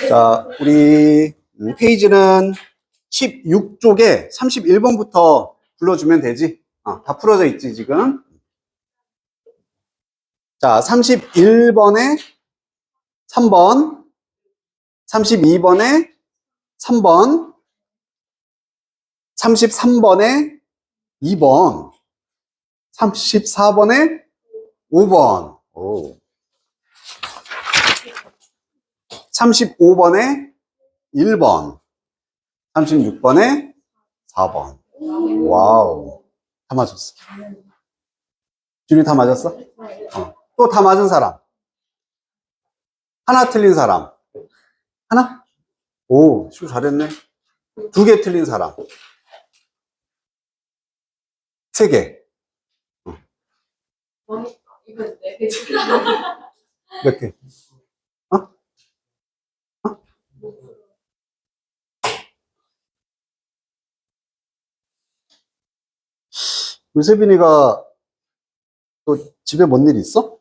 자, 우리 페이지는 16쪽에 31번부터 불러주면 되지. 다 풀어져 있지, 지금. 자, 31번에 3번, 32번에 3번, 33번에 2번, 34번에 5번, 35번에 1번, 36번에 4번. 와우. 다 맞았어. 준이 다 맞았어? 또 다 맞은 사람? 하나 틀린 사람? 하나? 오, 슈 잘했네. 2개 틀린 사람? 3개? 몇 개? 유세빈이가 또 집에 뭔 일 있어?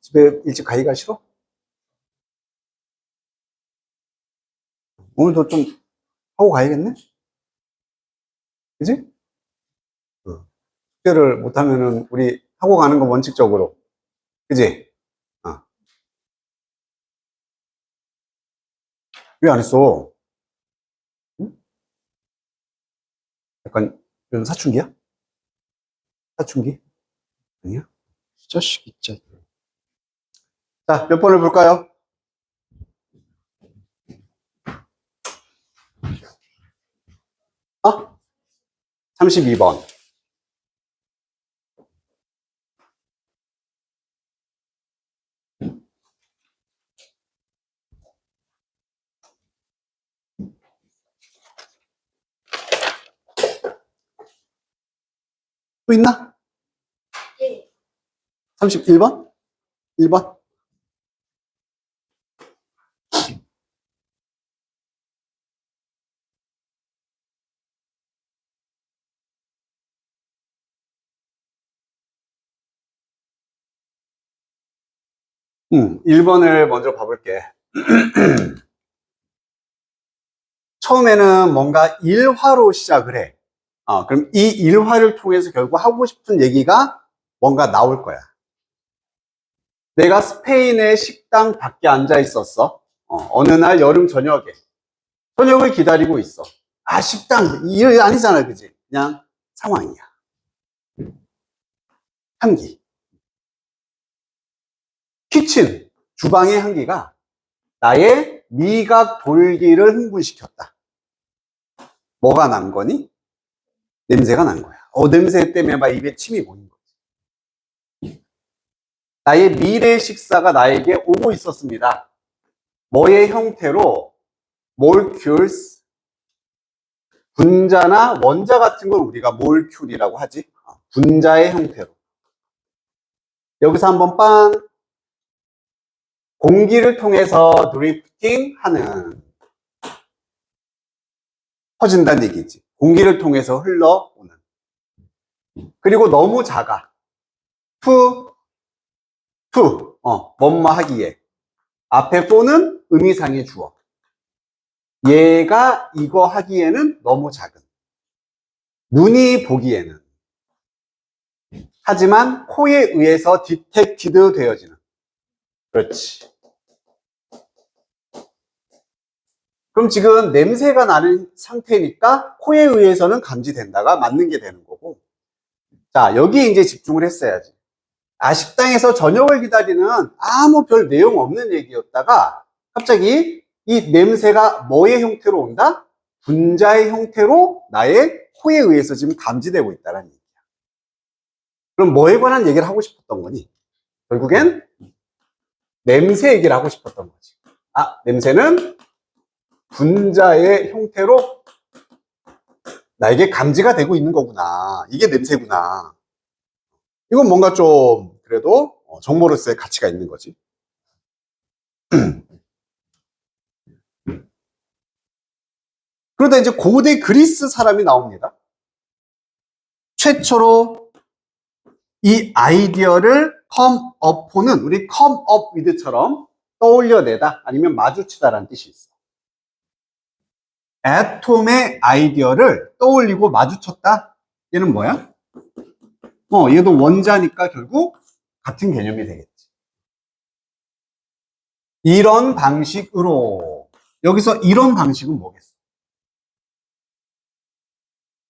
집에 일찍 가기가 싫어? 오늘도 좀 하고 가야겠네? 그지? 숙제를 못하면은 우리 하고 가는 거 원칙적으로. 그지? 왜 안 했어? 응? 약간, 이런 사춘기야? 사춘기? 아니야? 이 자식, 진짜. 자, 몇 번을 볼까요? 어? 32번. 또 있나? 31번? 1번? 응, 1번을 먼저 봐볼게. 처음에는 뭔가 일화로 시작을 해. 그럼 이 일화를 통해서 결국 하고 싶은 얘기가 뭔가 나올 거야. 내가 스페인의 식당 밖에 앉아 있었어. 어느 날 여름 저녁에. 저녁을 기다리고 있어. 식당. 이게 아니잖아, 그지? 그냥 상황이야. 향기. 키친. 주방의 향기가 나의 미각 돌기를 흥분시켰다. 뭐가 난 거니? 냄새가 난 거야. 냄새 때문에 막 입에 침이 고이는 거지. 나의 미래 식사가 나에게 오고 있었습니다. 뭐의 형태로? molecules, 분자나 원자 같은 걸 우리가 molecule이라고 하지. 분자의 형태로. 여기서 한번 빵. 공기를 통해서 드리프팅 하는. 퍼진다는 얘기지. 공기를 통해서 흘러오는. 그리고 너무 작아. 뭐뭐 하기에. 앞에 for는 의미상의 주어. 얘가 이거 하기에는 너무 작은. 눈이 보기에는. 하지만 코에 의해서 디텍티드 되어지는. 그렇지. 그럼 지금 냄새가 나는 상태니까 코에 의해서는 감지된다가 맞는 게 되는 거고. 자, 여기 이제 집중을 했어야지. 식당에서 저녁을 기다리는 아무 별 내용 없는 얘기였다가 갑자기 이 냄새가 뭐의 형태로 온다? 분자의 형태로 나의 코에 의해서 지금 감지되고 있다는 얘기야. 그럼 뭐에 관한 얘기를 하고 싶었던 거니? 결국엔 냄새 얘기를 하고 싶었던 거지. 냄새는 분자의 형태로 나에게 감지가 되고 있는 거구나. 이게 냄새구나. 이건 뭔가 좀 그래도 정보로서의 가치가 있는 거지. 그러다 이제 고대 그리스 사람이 나옵니다. 최초로 이 아이디어를 come upon은 우리 come up with처럼 떠올려내다 아니면 마주치다라는 뜻이 있어. 애톰의 아이디어를 떠올리고 마주쳤다. 얘는 뭐야? 얘도 원자니까 결국 같은 개념이 되겠지. 이런 방식으로. 여기서 이런 방식은 뭐겠어?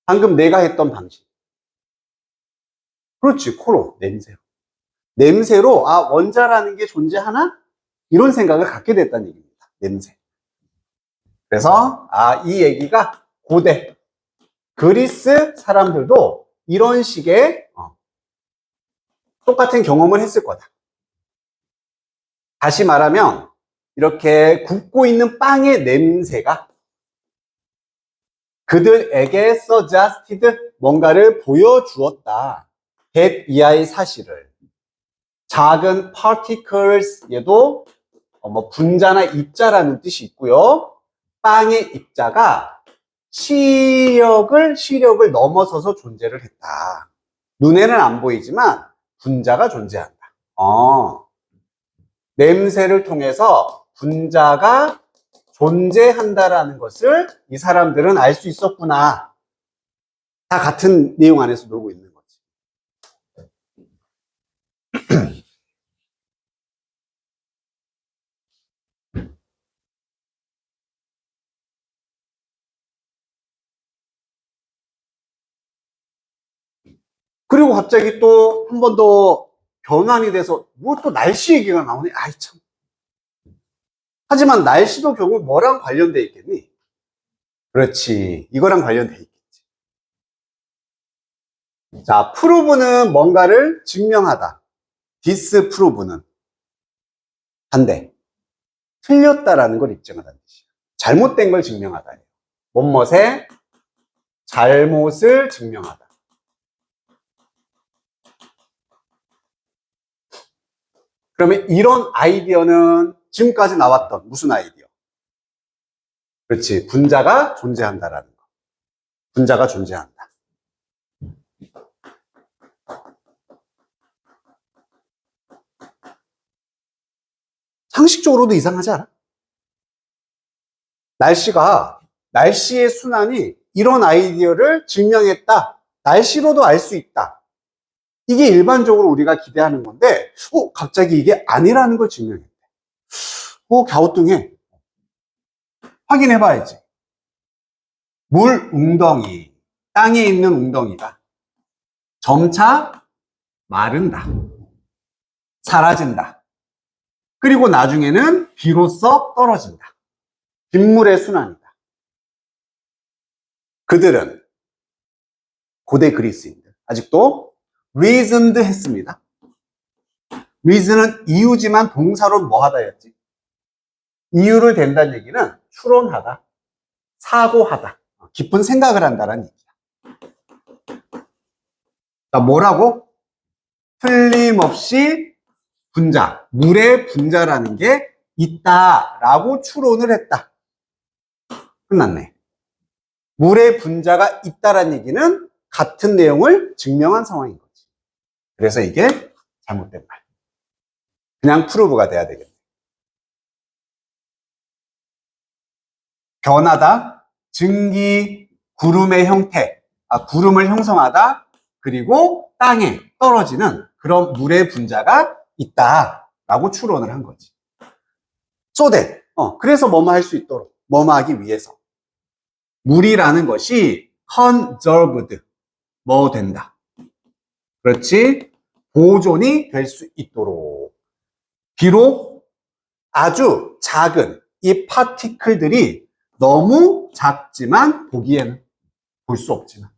방금 내가 했던 방식. 그렇지, 코로, 냄새로. 냄새로, 원자라는 게 존재하나? 이런 생각을 갖게 됐다는 얘기입니다. 냄새. 그래서, 이 얘기가 고대 그리스 사람들도 이런 식의 똑같은 경험을 했을 거다. 다시 말하면, 이렇게 굽고 있는 빵의 냄새가 그들에게 suggested 뭔가를 보여주었다. 100 이하의 사실을. 작은 particles, 얘도 분자나 입자라는 뜻이 있고요. 빵의 입자가 시력을 넘어서서 존재를 했다. 눈에는 안 보이지만 분자가 존재한다. 냄새를 통해서 분자가 존재한다라는 것을 이 사람들은 알 수 있었구나. 다 같은 내용 안에서 놀고 있는 거지. 그리고 갑자기 또 한 번 더 변환이 돼서 뭐 또 날씨 얘기가 나오네. 아이 참. 하지만 날씨도 결국 뭐랑 관련돼 있겠니? 그렇지. 이거랑 관련돼 있겠지. 자, 프루브는 뭔가를 증명하다. 디스프루브는 반대. 틀렸다라는 걸 입증하다는 뜻이야. 잘못된 걸 증명하다. 뭐뭇의 잘못을 증명하다. 그러면 이런 아이디어는 지금까지 나왔던 무슨 아이디어? 그렇지. 분자가 존재한다라는 거. 분자가 존재한다. 상식적으로도 이상하지 않아? 날씨의 순환이 이런 아이디어를 증명했다. 날씨로도 알 수 있다. 이게 일반적으로 우리가 기대하는 건데, 갑자기 이게 아니라는 걸 증명했대. 갸우뚱해. 확인해봐야지. 물 웅덩이, 땅에 있는 웅덩이가 점차 마른다. 사라진다. 그리고 나중에는 비로소 떨어진다. 빗물의 순환이다. 그들은 고대 그리스인들 아직도 reasoned 했습니다. reason은 이유지만 동사로 뭐 하다였지? 이유를 댄다는 얘기는 추론하다, 사고하다, 깊은 생각을 한다는 얘기야. 자, 뭐라고? 틀림없이 분자, 물의 분자라는 게 있다라고 추론을 했다. 끝났네. 물의 분자가 있다라는 얘기는 같은 내용을 증명한 상황인 거지. 그래서 이게 잘못된 말. 그냥 프루브가 돼야 되겠네. 변하다, 증기, 구름의 형태, 구름을 형성하다, 그리고 땅에 떨어지는 그런 물의 분자가 있다라고 추론을 한 거지. So that, 그래서 뭐뭐 할 수 있도록, 뭐뭐 하기 위해서. 물이라는 것이 conserved, 뭐 된다. 그렇지? 보존이 될 수 있도록. 비록 아주 작은 이 파티클들이 너무 작지만 보기에는 볼 수 없지만.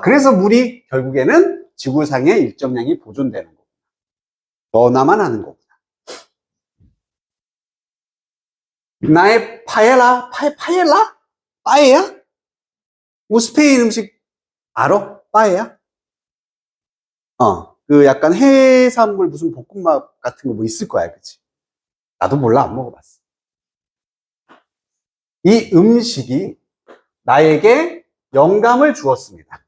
그래서 물이 결국에는 지구상의 일정량이 보존되는 거구나. 너나만 아는 거구나. 나의 파엘라? 파엘라? 빠에야? 뭐 스페인 음식 알아? 빠에야? 그 약간 해산물 무슨 볶음밥 같은 거 뭐 있을 거야, 그치? 나도 몰라, 안 먹어봤어. 이 음식이 나에게 영감을 주었습니다.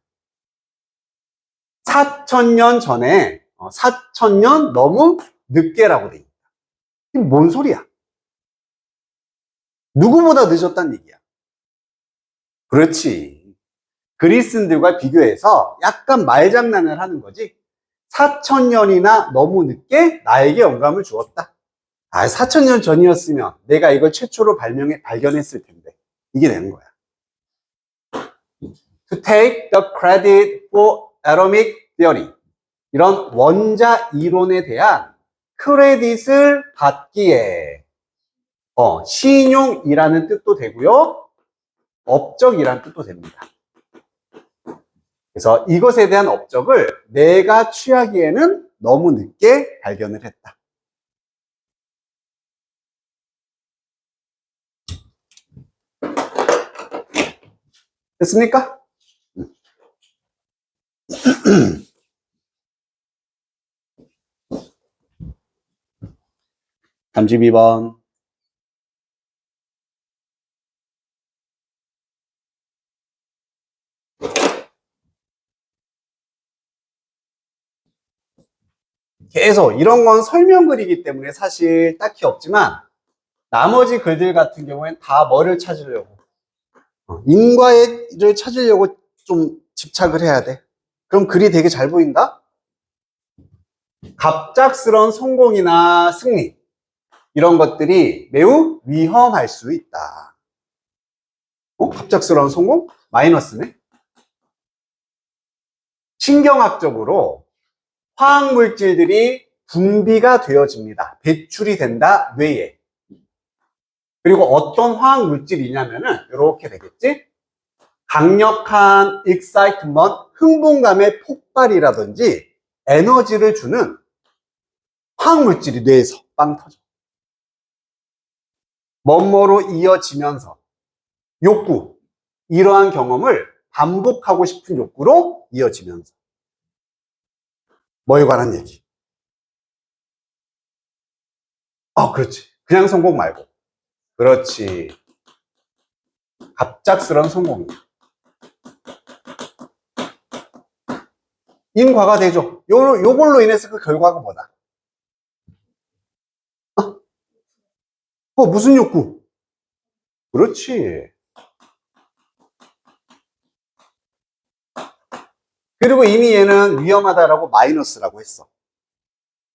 4,000년 전에 4,000년 너무 늦게라고 돼 있다. 이게 뭔 소리야? 누구보다 늦었단 얘기야. 그렇지. 그리스인들과 비교해서 약간 말장난을 하는 거지. 4,000년이나 너무 늦게 나에게 영감을 주었다. 4,000년 전이었으면 내가 이걸 최초로 발견했을 텐데. 이게 되는 거야. To take the credit for atomic theory. 이런 원자 이론에 대한 크레딧을 받기에 신용이라는 뜻도 되고요. 업적이라는 뜻도 됩니다. 그래서 이것에 대한 업적을 내가 취하기에는 너무 늦게 발견을 했다. 됐습니까? 32번. 계속 이런 건 설명글이기 때문에 사실 딱히 없지만 나머지 글들 같은 경우에는 다 뭐를 찾으려고 인과를 찾으려고 좀 집착을 해야 돼. 그럼 글이 되게 잘 보인다? 갑작스러운 성공이나 승리 이런 것들이 매우 위험할 수 있다. 갑작스러운 성공? 마이너스네. 신경학적으로 화학물질들이 분비가 되어집니다. 배출이 된다, 뇌에. 그리고 어떤 화학물질이냐면은 이렇게 되겠지? 강력한 excitement, 흥분감의 폭발이라든지 에너지를 주는 화학물질이 뇌에서 빵 터져. 뭐뭐로 이어지면서 욕구, 이러한 경험을 반복하고 싶은 욕구로 이어지면서 뭐에 관한 얘기? 그렇지. 그냥 성공 말고. 그렇지. 갑작스러운 성공이야. 인과가 되죠. 요걸로 인해서 그 결과가 뭐다? 무슨 욕구? 그렇지. 그리고 이미 얘는 위험하다라고 마이너스라고 했어.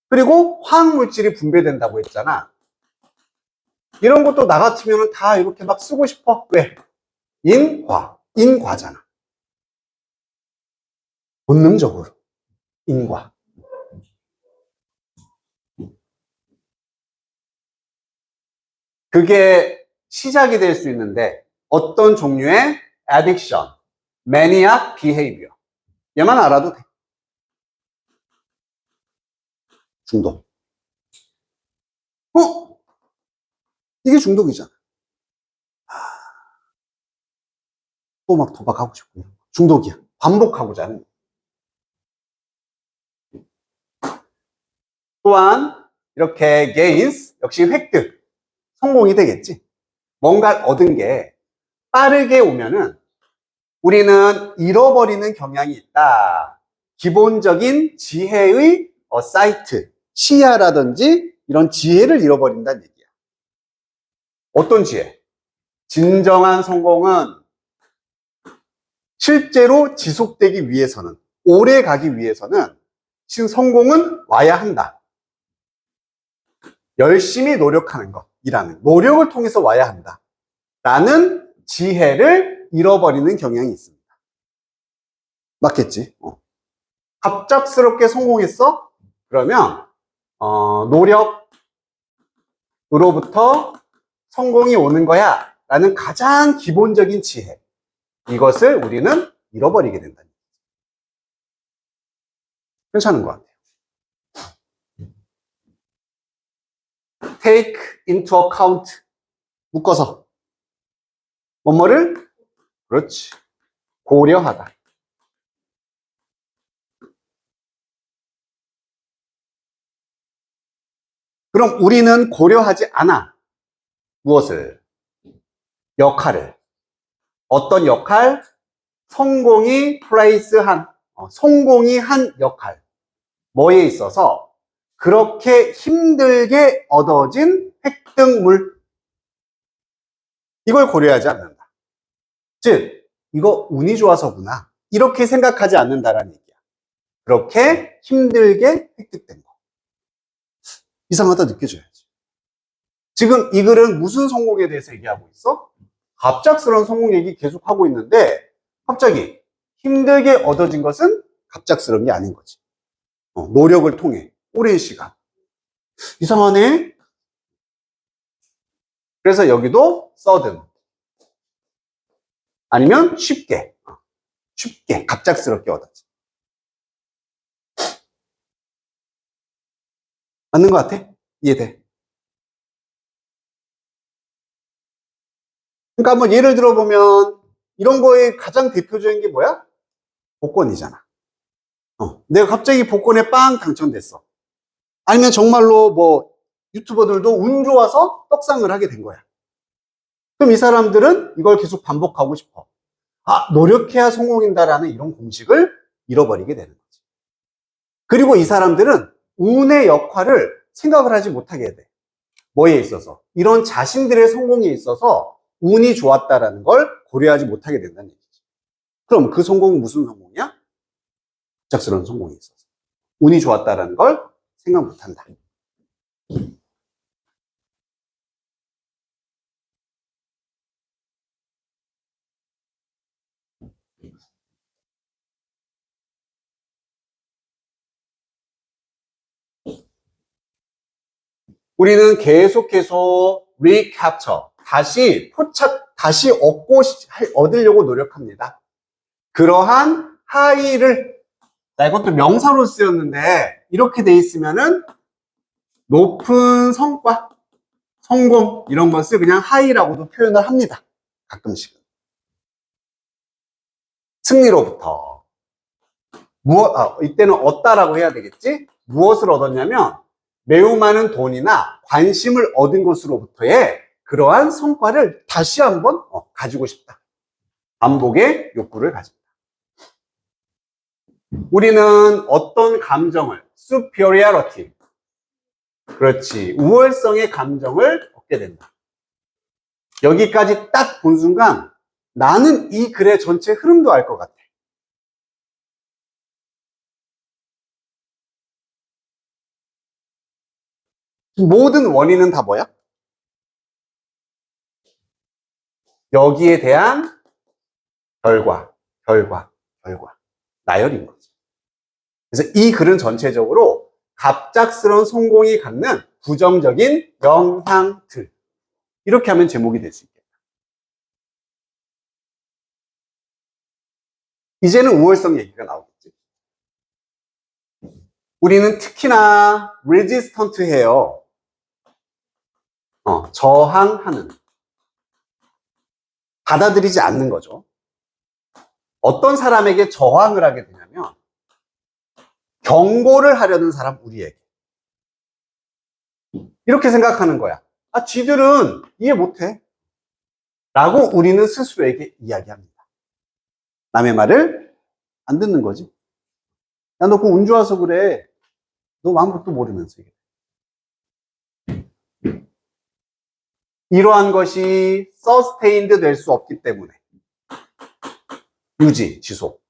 그리고 화학물질이 분배된다고 했잖아. 이런 것도 나 같으면 다 이렇게 막 쓰고 싶어. 왜? 인과잖아. 본능적으로. 인과. 그게 시작이 될 수 있는데 어떤 종류의 addiction, maniac behavior. 얘만 알아도 돼. 중독. 이게 중독이잖아. 또 막 도박하고 싶고. 중독이야. 반복하고자 하는. 또한 이렇게 gains, 역시 획득, 성공이 되겠지. 뭔가 얻은 게 빠르게 오면은 우리는 잃어버리는 경향이 있다. 기본적인 지혜의 사이트, 시야라든지 이런 지혜를 잃어버린다는 얘기야. 어떤 지혜? 진정한 성공은 실제로 지속되기 위해서는, 오래 가기 위해서는 성공은 와야 한다. 열심히 노력하는 것이라는, 노력을 통해서 와야 한다. 라는 지혜를 잃어버리는 경향이 있습니다. 맞겠지? 갑작스럽게 성공했어? 그러면 노력으로부터 성공이 오는 거야 라는 가장 기본적인 지혜, 이것을 우리는 잃어버리게 된다. 괜찮은 것 같아요. take into account, 묶어서 뭐뭐를, 그렇지, 고려하다. 그럼 우리는 고려하지 않아. 무엇을? 역할을. 어떤 역할? 성공이 플레이스한, 성공이 한 역할. 뭐에 있어서 그렇게 힘들게 얻어진 획득물, 이걸 고려하지 않는다. 즉, 이거 운이 좋아서구나, 이렇게 생각하지 않는다라는 얘기야. 그렇게 힘들게 획득된 거. 이상하다 느껴져야지. 지금 이 글은 무슨 성공에 대해서 얘기하고 있어? 갑작스러운 성공 얘기 계속 하고 있는데 갑자기 힘들게 얻어진 것은 갑작스러운 게 아닌 거지. 노력을 통해 오랜 시간. 이상하네. 그래서 여기도 sudden, 아니면 쉽게 갑작스럽게 얻었지. 맞는 것 같아? 이해돼? 그러니까 한번 예를 들어보면 이런 거에 가장 대표적인 게 뭐야? 복권이잖아. 내가 갑자기 복권에 빵 당첨됐어. 아니면 정말로 뭐 유튜버들도 운 좋아서 떡상을 하게 된 거야. 그럼 이 사람들은 이걸 계속 반복하고 싶어. 노력해야 성공인다라는 이런 공식을 잃어버리게 되는 거지. 그리고 이 사람들은 운의 역할을 생각을 하지 못하게 돼. 뭐에 있어서? 이런 자신들의 성공에 있어서 운이 좋았다라는 걸 고려하지 못하게 된다는 얘기지. 그럼 그 성공은 무슨 성공이야? 갑작스러운 성공에 있어서. 운이 좋았다라는 걸 생각 못한다. 우리는 계속해서 recapture, 다시 얻으려고 노력합니다. 그러한 하이를, 이것도 명사로 쓰였는데 이렇게 돼 있으면은 높은 성과, 성공 이런 것을 그냥 하이라고도 표현을 합니다. 가끔씩은. 승리로부터 이때는 얻다라고 해야 되겠지? 무엇을 얻었냐면 매우 많은 돈이나 관심을 얻은 것으로부터의 그러한 성과를 다시 한번 가지고 싶다. 반복의 욕구를 가진다. 우리는 어떤 감정을, superiority, 그렇지, 우월성의 감정을 얻게 된다. 여기까지 딱 본 순간 나는 이 글의 전체 흐름도 알 것 같아. 모든 원인은 다 뭐야? 여기에 대한 결과. 나열인 거지. 그래서 이 글은 전체적으로 갑작스러운 성공이 갖는 부정적인 영향들. 이렇게 하면 제목이 될 수 있겠다. 이제는 우월성 얘기가 나오겠지. 우리는 특히나 resistant해요. 저항하는. 받아들이지 않는 거죠. 어떤 사람에게 저항을 하게 되냐면 경고를 하려는 사람, 우리에게. 이렇게 생각하는 거야. 쥐들은 이해 못해. 라고 우리는 스스로에게 이야기합니다. 남의 말을 안 듣는 거지. 야, 너 그거 운 좋아서 그래. 너 아무것도 모르면서. 이러한 것이 sustained 될 수 없기 때문에. 유지, 지속.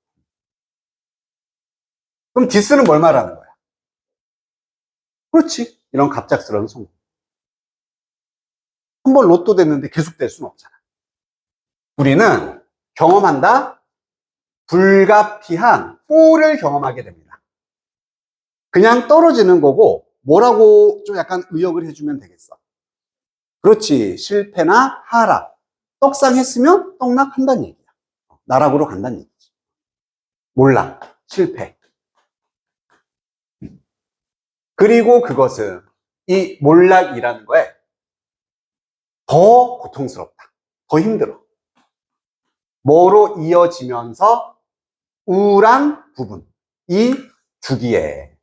그럼 디스는 뭘 말하는 거야? 그렇지. 이런 갑작스러운 성공. 한번 로또 됐는데 계속 될 수는 없잖아. 우리는 경험한다? 불가피한 폴을 경험하게 됩니다. 그냥 떨어지는 거고 뭐라고 좀 약간 의역을 해주면 되겠어. 그렇지. 실패나 하락. 떡상했으면 떡락한다는 얘기야. 나락으로 간다는 얘기지. 몰락, 실패. 그리고 그것은 이 몰락이라는 거에 더 고통스럽다. 더 힘들어. 뭐로 이어지면서 우울한 부분. 이 주기에.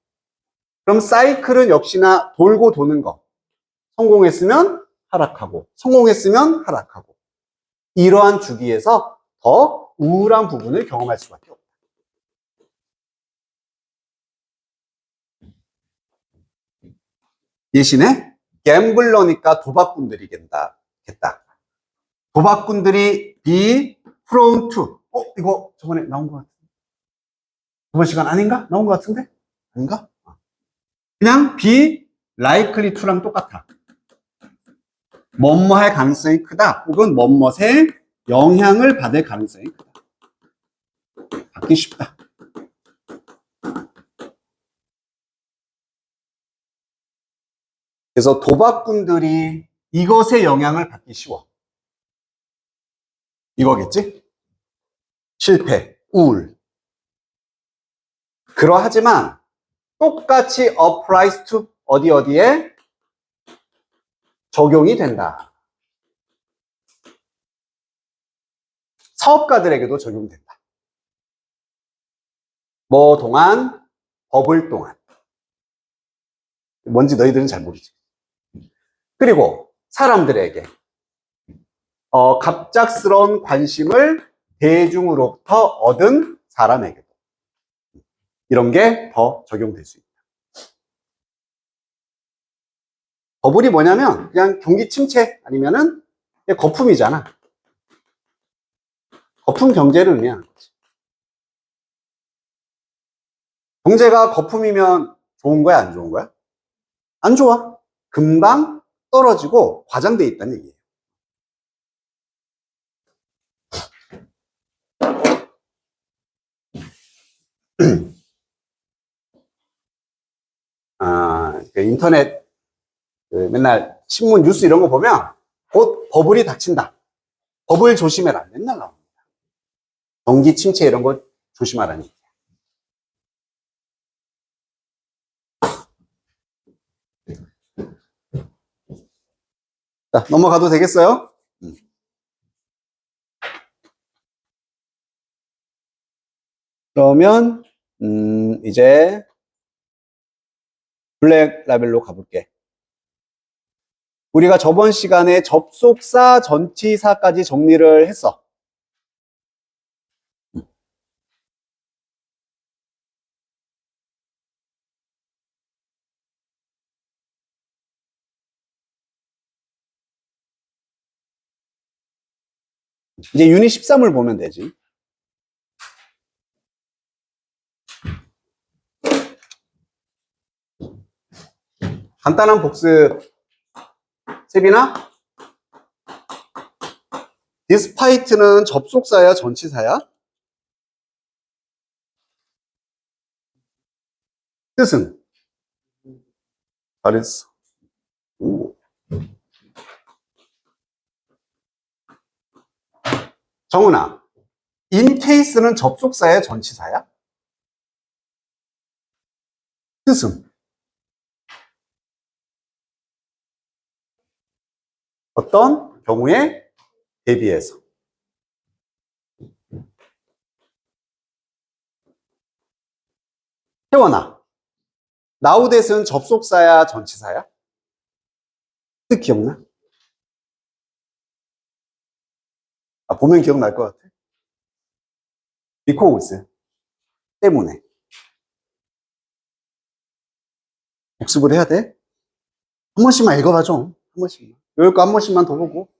그럼 사이클은 역시나 돌고 도는 거. 성공했으면 하락하고, 성공했으면 하락하고. 이러한 주기에서 더 우울한 부분을 경험할 수밖에 없다. 예시네? 갬블러니까 도박꾼들이겠다. 도박꾼들이 be prone to. 이거 저번에 나온 것 같은데. 저번 시간 아닌가? 나온 것 같은데? 아닌가? 그냥 be likely to랑 똑같아. 뭐뭐 할 가능성이 크다. 혹은 뭐뭐의 영향을 받을 가능성이 크다. 받기 쉽다. 그래서 도박꾼들이 이것의 영향을 받기 쉬워. 이거겠지? 실패, 우울. 그러하지만 똑같이 applies to 어디에 적용이 된다. 사업가들에게도 적용된다. 뭐 동안, 버블 동안. 뭔지 너희들은 잘 모르지. 그리고 사람들에게 갑작스러운 관심을 대중으로부터 얻은 사람에게도 이런 게 더 적용될 수 있다. 버블이 뭐냐면 그냥 경기 침체 아니면은 거품이잖아. 거품 경제를 의미하는 거지. 경제가 거품이면 좋은 거야, 안 좋은 거야? 안 좋아. 금방 떨어지고 과장돼 있다는 얘기예요. 인터넷 맨날 신문 뉴스 이런 거 보면 곧 버블이 닥친다. 버블 조심해라. 맨날 나옵니다. 경기 침체 이런 거 조심하라는 얘기예요. 자, 넘어가도 되겠어요? 그러면 이제 블랙 라벨로 가볼게. 우리가 저번 시간에 접속사, 전치사까지 정리를 했어. 이제 유닛 13을 보면 되지. 간단한 복습. 세빈아? despite는 접속사야, 전치사야? 뜻은? 잘했어. 정은아, in case는 접속사야, 전치사야? 뜻은? 어떤 경우에 대비해서. 태원아, 나우댓은 접속사야, 전치사야? 뜻 기억나? 보면 기억날 것 같아. because 때문에. 복습을 해야 돼. 한 번씩만 읽어봐 좀. 한 번씩만. 여기 거 한 번씩만 더 보고.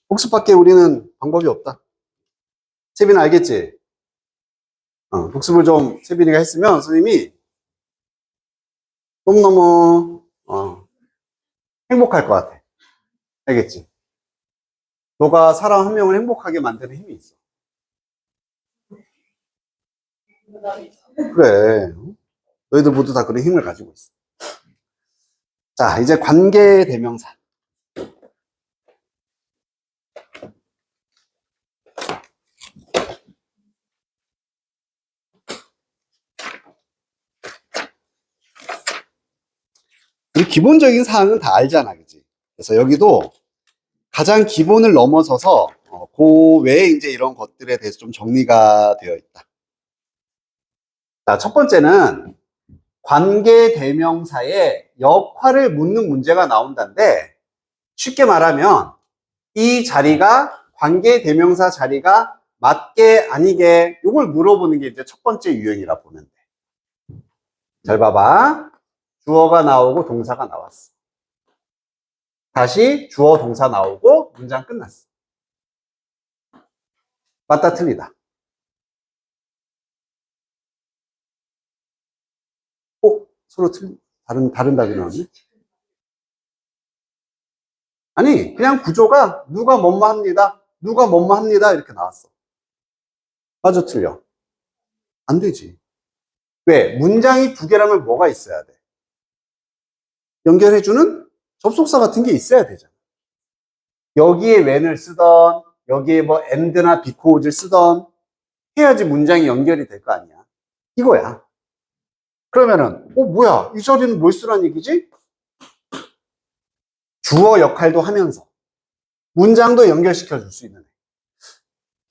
복습밖에 우리는 방법이 없다. 세빈 알겠지? 복습을 좀 세빈이가 했으면 선생님이 너무너무 행복할 것 같아. 알겠지? 너가 사람 한 명을 행복하게 만드는 힘이 있어. 그래. 너희들 모두 다 그런 힘을 가지고 있어. 자, 이제 관계 대명사. 이 기본적인 사항은 다 알잖아, 그치? 그래서 여기도 가장 기본을 넘어서서 그 외에 이제 이런 것들에 대해서 좀 정리가 되어 있다. 자, 첫 번째는 관계 대명사의 역할을 묻는 문제가 나온다는데 쉽게 말하면 이 자리가 관계 대명사 자리가 맞게 아니게 이걸 물어보는 게 이제 첫 번째 유형이라 보면 돼. 잘 봐봐. 주어가 나오고 동사가 나왔어. 다시 주어 동사 나오고 문장 끝났어. 맞다 틀리다. 서로 다른 답이 나왔네. 아니, 그냥 구조가 누가 뭐뭐 합니다. 누가 뭐뭐 합니다. 이렇게 나왔어. 맞아, 틀려. 안 되지. 왜? 문장이 두 개라면 뭐가 있어야 돼? 연결해주는 접속사 같은 게 있어야 되잖아. 여기에 when을 쓰던, 여기에 뭐 and나 because를 쓰던 해야지 문장이 연결이 될 거 아니야. 이거야. 그러면은, 뭐야? 이 자리는 뭘 쓰란 얘기지? 주어 역할도 하면서 문장도 연결시켜 줄 수 있는 애.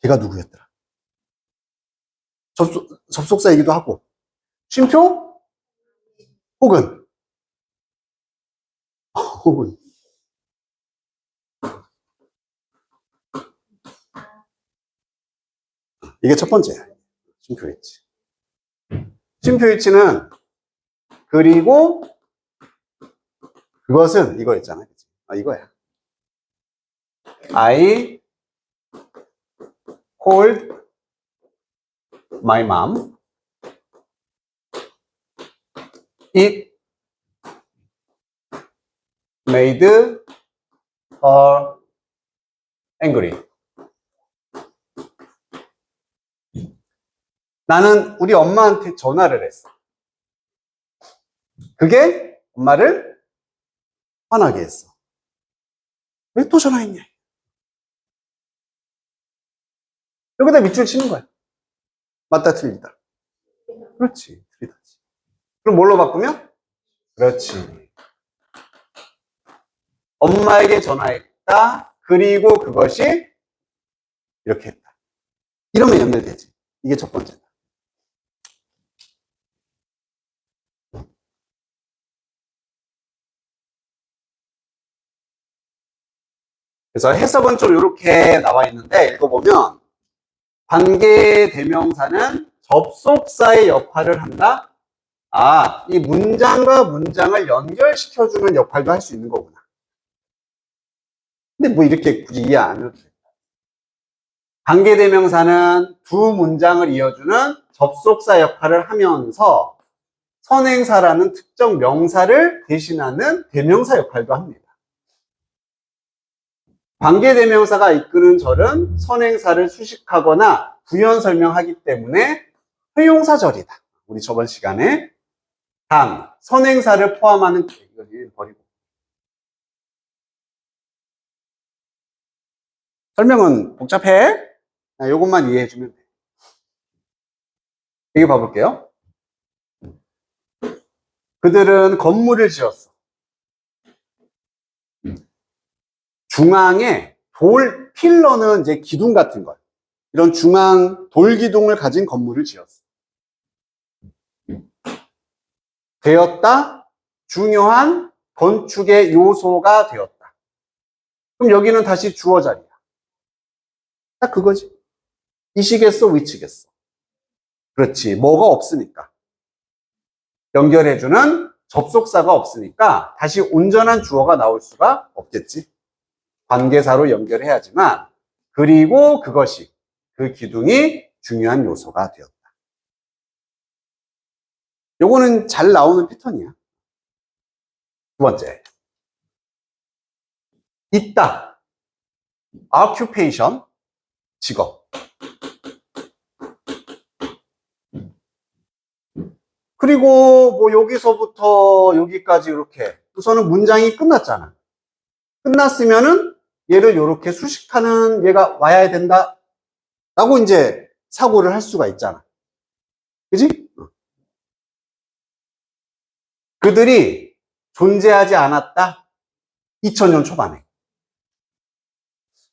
걔가 누구였더라? 접속사이기도 하고, 쉼표? 혹은, 혹은. 이게 첫 번째야. 쉼표일치. 쉼표일치는, 그리고, 그것은 이거 있잖아. 이거야. I called my mom. It made her angry. 나는 우리 엄마한테 전화를 했어. 그게 엄마를 화나게 했어. 왜 또 전화했냐? 여기다 밑줄 치는 거야. 맞다, 틀리다. 그렇지, 틀리다지. 그럼 뭘로 바꾸면? 그렇지. 엄마에게 전화했다. 그리고 그것이 이렇게 했다. 이러면 연결되지. 이게 첫 번째다. 그래서 해석은 좀 이렇게 나와 있는데 읽어보면 관계대명사는 접속사의 역할을 한다. 이 문장과 문장을 연결시켜주는 역할도 할 수 있는 거구나. 근데 뭐 이렇게 굳이 이해 안 해도 돼. 관계대명사는 두 문장을 이어주는 접속사 역할을 하면서 선행사라는 특정 명사를 대신하는 대명사 역할도 합니다. 관계대명사가 이끄는 절은 선행사를 수식하거나 부연 설명하기 때문에 회용사절이다. 우리 저번 시간에 선행사를 포함하는 이걸 버리고 설명은 복잡해? 이것만 이해해주면 돼. 여기 봐볼게요. 그들은 건물을 지었어. 중앙에 돌 필러는 이제 기둥 같은 거. 이런 중앙 돌 기둥을 가진 건물을 지었어. 되었다. 중요한 건축의 요소가 되었다. 그럼 여기는 다시 주어 자리야. 딱 그거지. 이시겠어, 위치겠어. 그렇지. 뭐가 없으니까. 연결해주는 접속사가 없으니까 다시 온전한 주어가 나올 수가 없겠지. 관계사로 연결해야지만 그리고 그것이 그 기둥이 중요한 요소가 되었다. 요거는 잘 나오는 패턴이야. 두 번째. 있다. occupation, 직업. 그리고 뭐 여기서부터 여기까지 이렇게 우선은 문장이 끝났잖아. 끝났으면은 얘를 이렇게 수식하는 얘가 와야 된다 라고 이제 사고를 할 수가 있잖아. 그지? 그들이 존재하지 않았다. 2000년 초반에.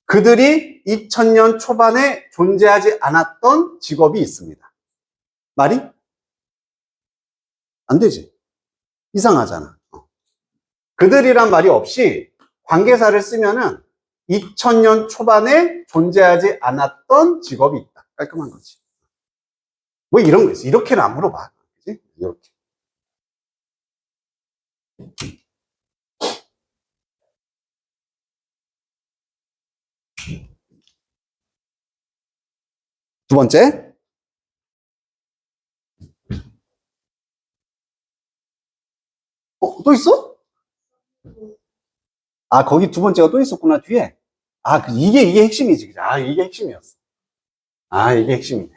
그들이 2000년 초반에 존재하지 않았던 직업이 있습니다. 말이? 안 되지. 이상하잖아. 그들이란 말이 없이 관계사를 쓰면은 2000년 초반에 존재하지 않았던 직업이 있다. 깔끔한 거지. 뭐 이런 거 있어. 이렇게는 안 물어봐. 그치? 이렇게. 두 번째. 또 있어? 아, 거기 두 번째가 또 있었구나, 뒤에. 아, 이게 핵심이지. 아, 이게 핵심이었어. 아, 이게 핵심이네.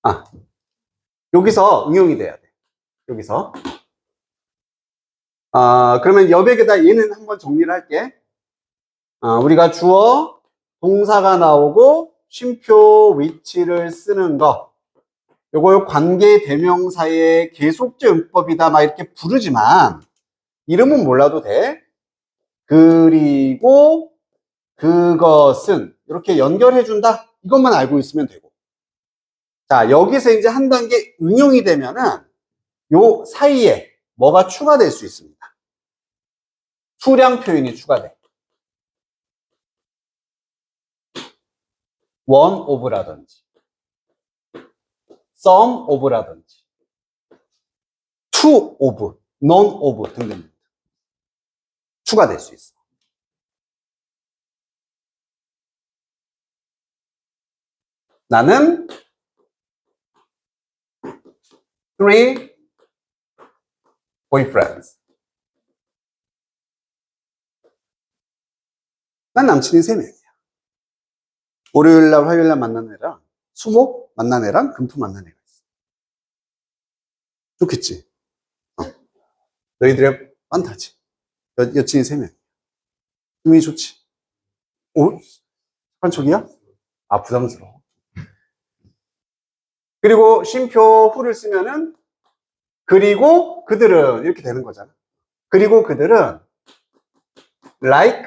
아, 여기서 응용이 돼야 돼. 여기서. 아, 그러면 여백에다 얘는 한번 정리를 할게. 아, 우리가 주어, 동사가 나오고, 쉼표 위치를 쓰는 거. 요거 관계 대명사의 계속제 용법이다 막 이렇게 부르지만 이름은 몰라도 돼. 그리고 그것은 이렇게 연결해 준다. 이것만 알고 있으면 되고. 자, 여기서 이제 한 단계 응용이 되면은 요 사이에 뭐가 추가될 수 있습니다. 수량 표현이 추가돼. one of라든지 some of라든지 two of, none of 등등 추가될 수 있어. 나는 three boyfriends. 난 남친이 3명이야. 월요일날, 화요일날 만난 애랑, 수목 만난 애랑, 금토 만난 애가 있어. 좋겠지? 너희들의 많다지. 여친이 3명. 기분이 좋지? 오? 착한 척이야? 아, 부담스러워. 그리고 쉼표 후를 쓰면은, 그리고 그들은, 이렇게 되는 거잖아. 그리고 그들은, like,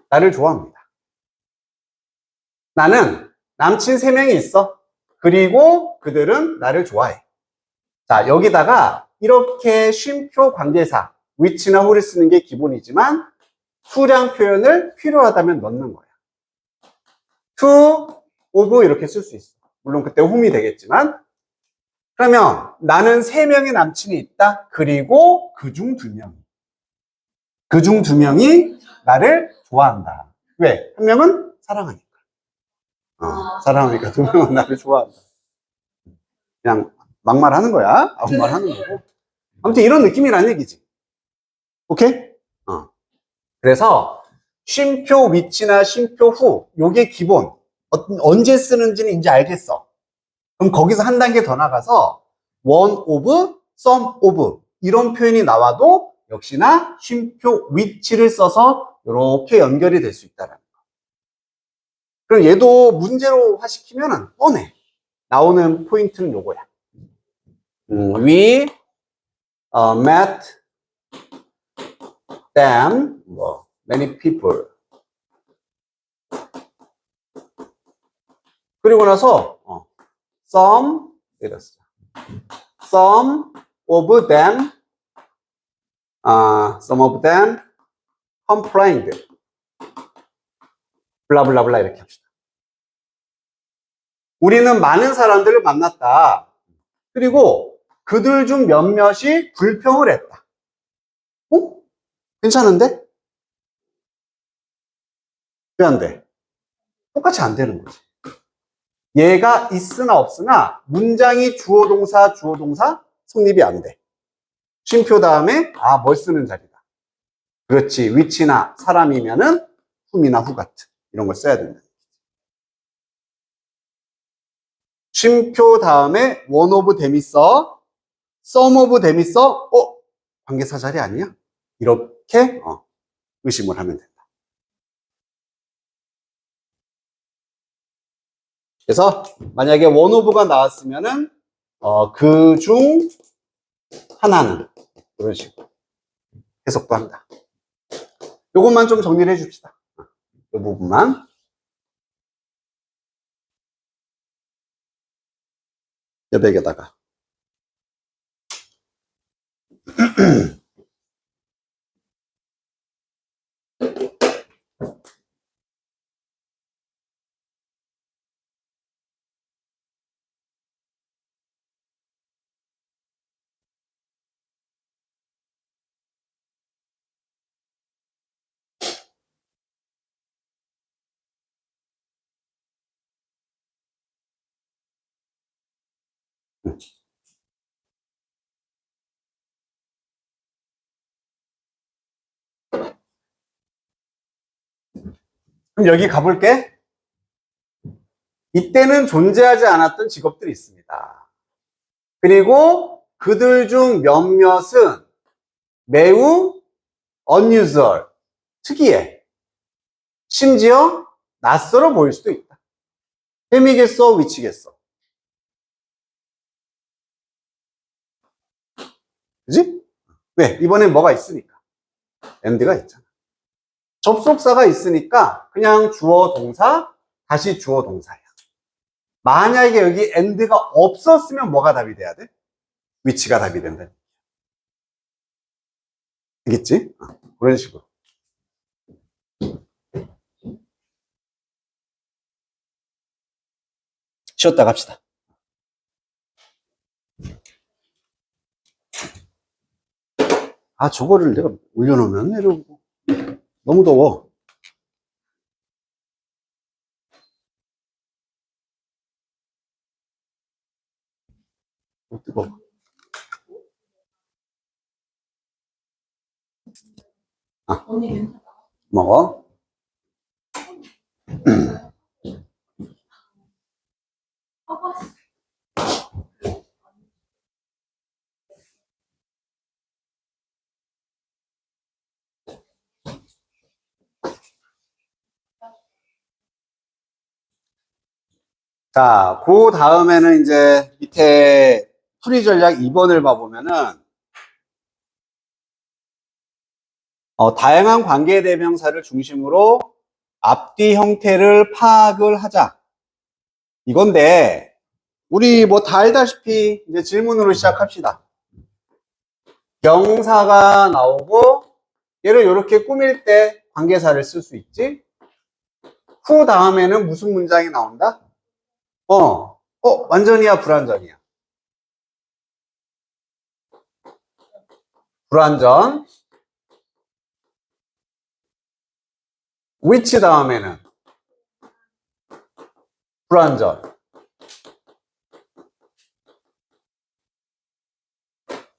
나를 좋아합니다. 나는 남친 3명이 있어. 그리고 그들은 나를 좋아해. 자, 여기다가 이렇게 쉼표 관계사, which나 who를 쓰는 게 기본이지만 수량 표현을 필요하다면 넣는 거야. to, of 이렇게 쓸 수 있어. 물론 그때 whom이 되겠지만. 그러면 나는 3명의 남친이 있다. 그리고 그중 2명. 그중 2명이 나를 좋아한다. 왜? 한 명은 사랑하니까. 사랑하니까 2명은 나를 좋아한다. 그냥 막말하는 거야. 아무 말 하는 거고. 아무튼 이런 느낌이란 얘기지. 오케이? 그래서 쉼표 위치나 쉼표 후 요게 기본. 언제 쓰는지는 이제 알겠어. 그럼 거기서 한 단계 더 나가서 one of, some of 이런 표현이 나와도 역시나 쉼표 위치를 써서 이렇게 연결이 될 수 있다는 거. 그럼 얘도 문제로화 시키면 뻔해. 나오는 포인트는 요거야. We met them, many people. 그리고 나서 some 이랬어. Some of them, some of them complained. 블라블라블라 이렇게 합시다. 우리는 많은 사람들을 만났다. 그리고 그들 중 몇몇이 불평을 했다. 괜찮은데? 왜 안 돼? 똑같이 안 되는 거지. 얘가 있으나 없으나 문장이 주어 동사 성립이 안 돼. 쉼표 다음에 뭘 쓰는 자리다. 그렇지. 위치나 사람이면은 whom이나 who 같은 이런 걸 써야 된다. 쉼표 다음에 one of them이 써. some of them이 써. 관계사 자리 아니야? 이렇게 의심을 하면 된다. 그래서 만약에 one of가 나왔으면은 그 중 하나는 이런 식으로 해석도 한다. 요것만 좀 정리를 해줍시다. 이 부분만. 여백에다가 그럼 여기 가볼게. 이때는 존재하지 않았던 직업들이 있습니다. 그리고 그들 중 몇몇은 매우 unusual, 특이해. 심지어 낯설어 보일 수도 있다. 햄이겠어, 위치겠어. 그지? 왜? 이번엔 뭐가 있으니까. and가 있잖아. 접속사가 있으니까 그냥 주어 동사, 다시 주어 동사야. 만약에 여기 and가 없었으면 뭐가 답이 돼야 돼? 위치가 답이 된다. 알겠지? 그런 식으로. 쉬었다 갑시다. 아, 저거를 내가 올려놓으면 내려오고. 너무 더워. 뜨거워. 아, 먹어. 자, 그 다음에는 이제 밑에 풀이 전략 2번을 봐보면은, 다양한 관계대명사를 중심으로 앞뒤 형태를 파악을 하자. 이건데, 우리 뭐 다 알다시피 이제 질문으로 시작합시다. 명사가 나오고, 얘를 이렇게 꾸밀 때 관계사를 쓸 수 있지? 후 다음에는 무슨 문장이 나온다? 완전이야, 불완전이야? 불완전. which 다음에는 불완전.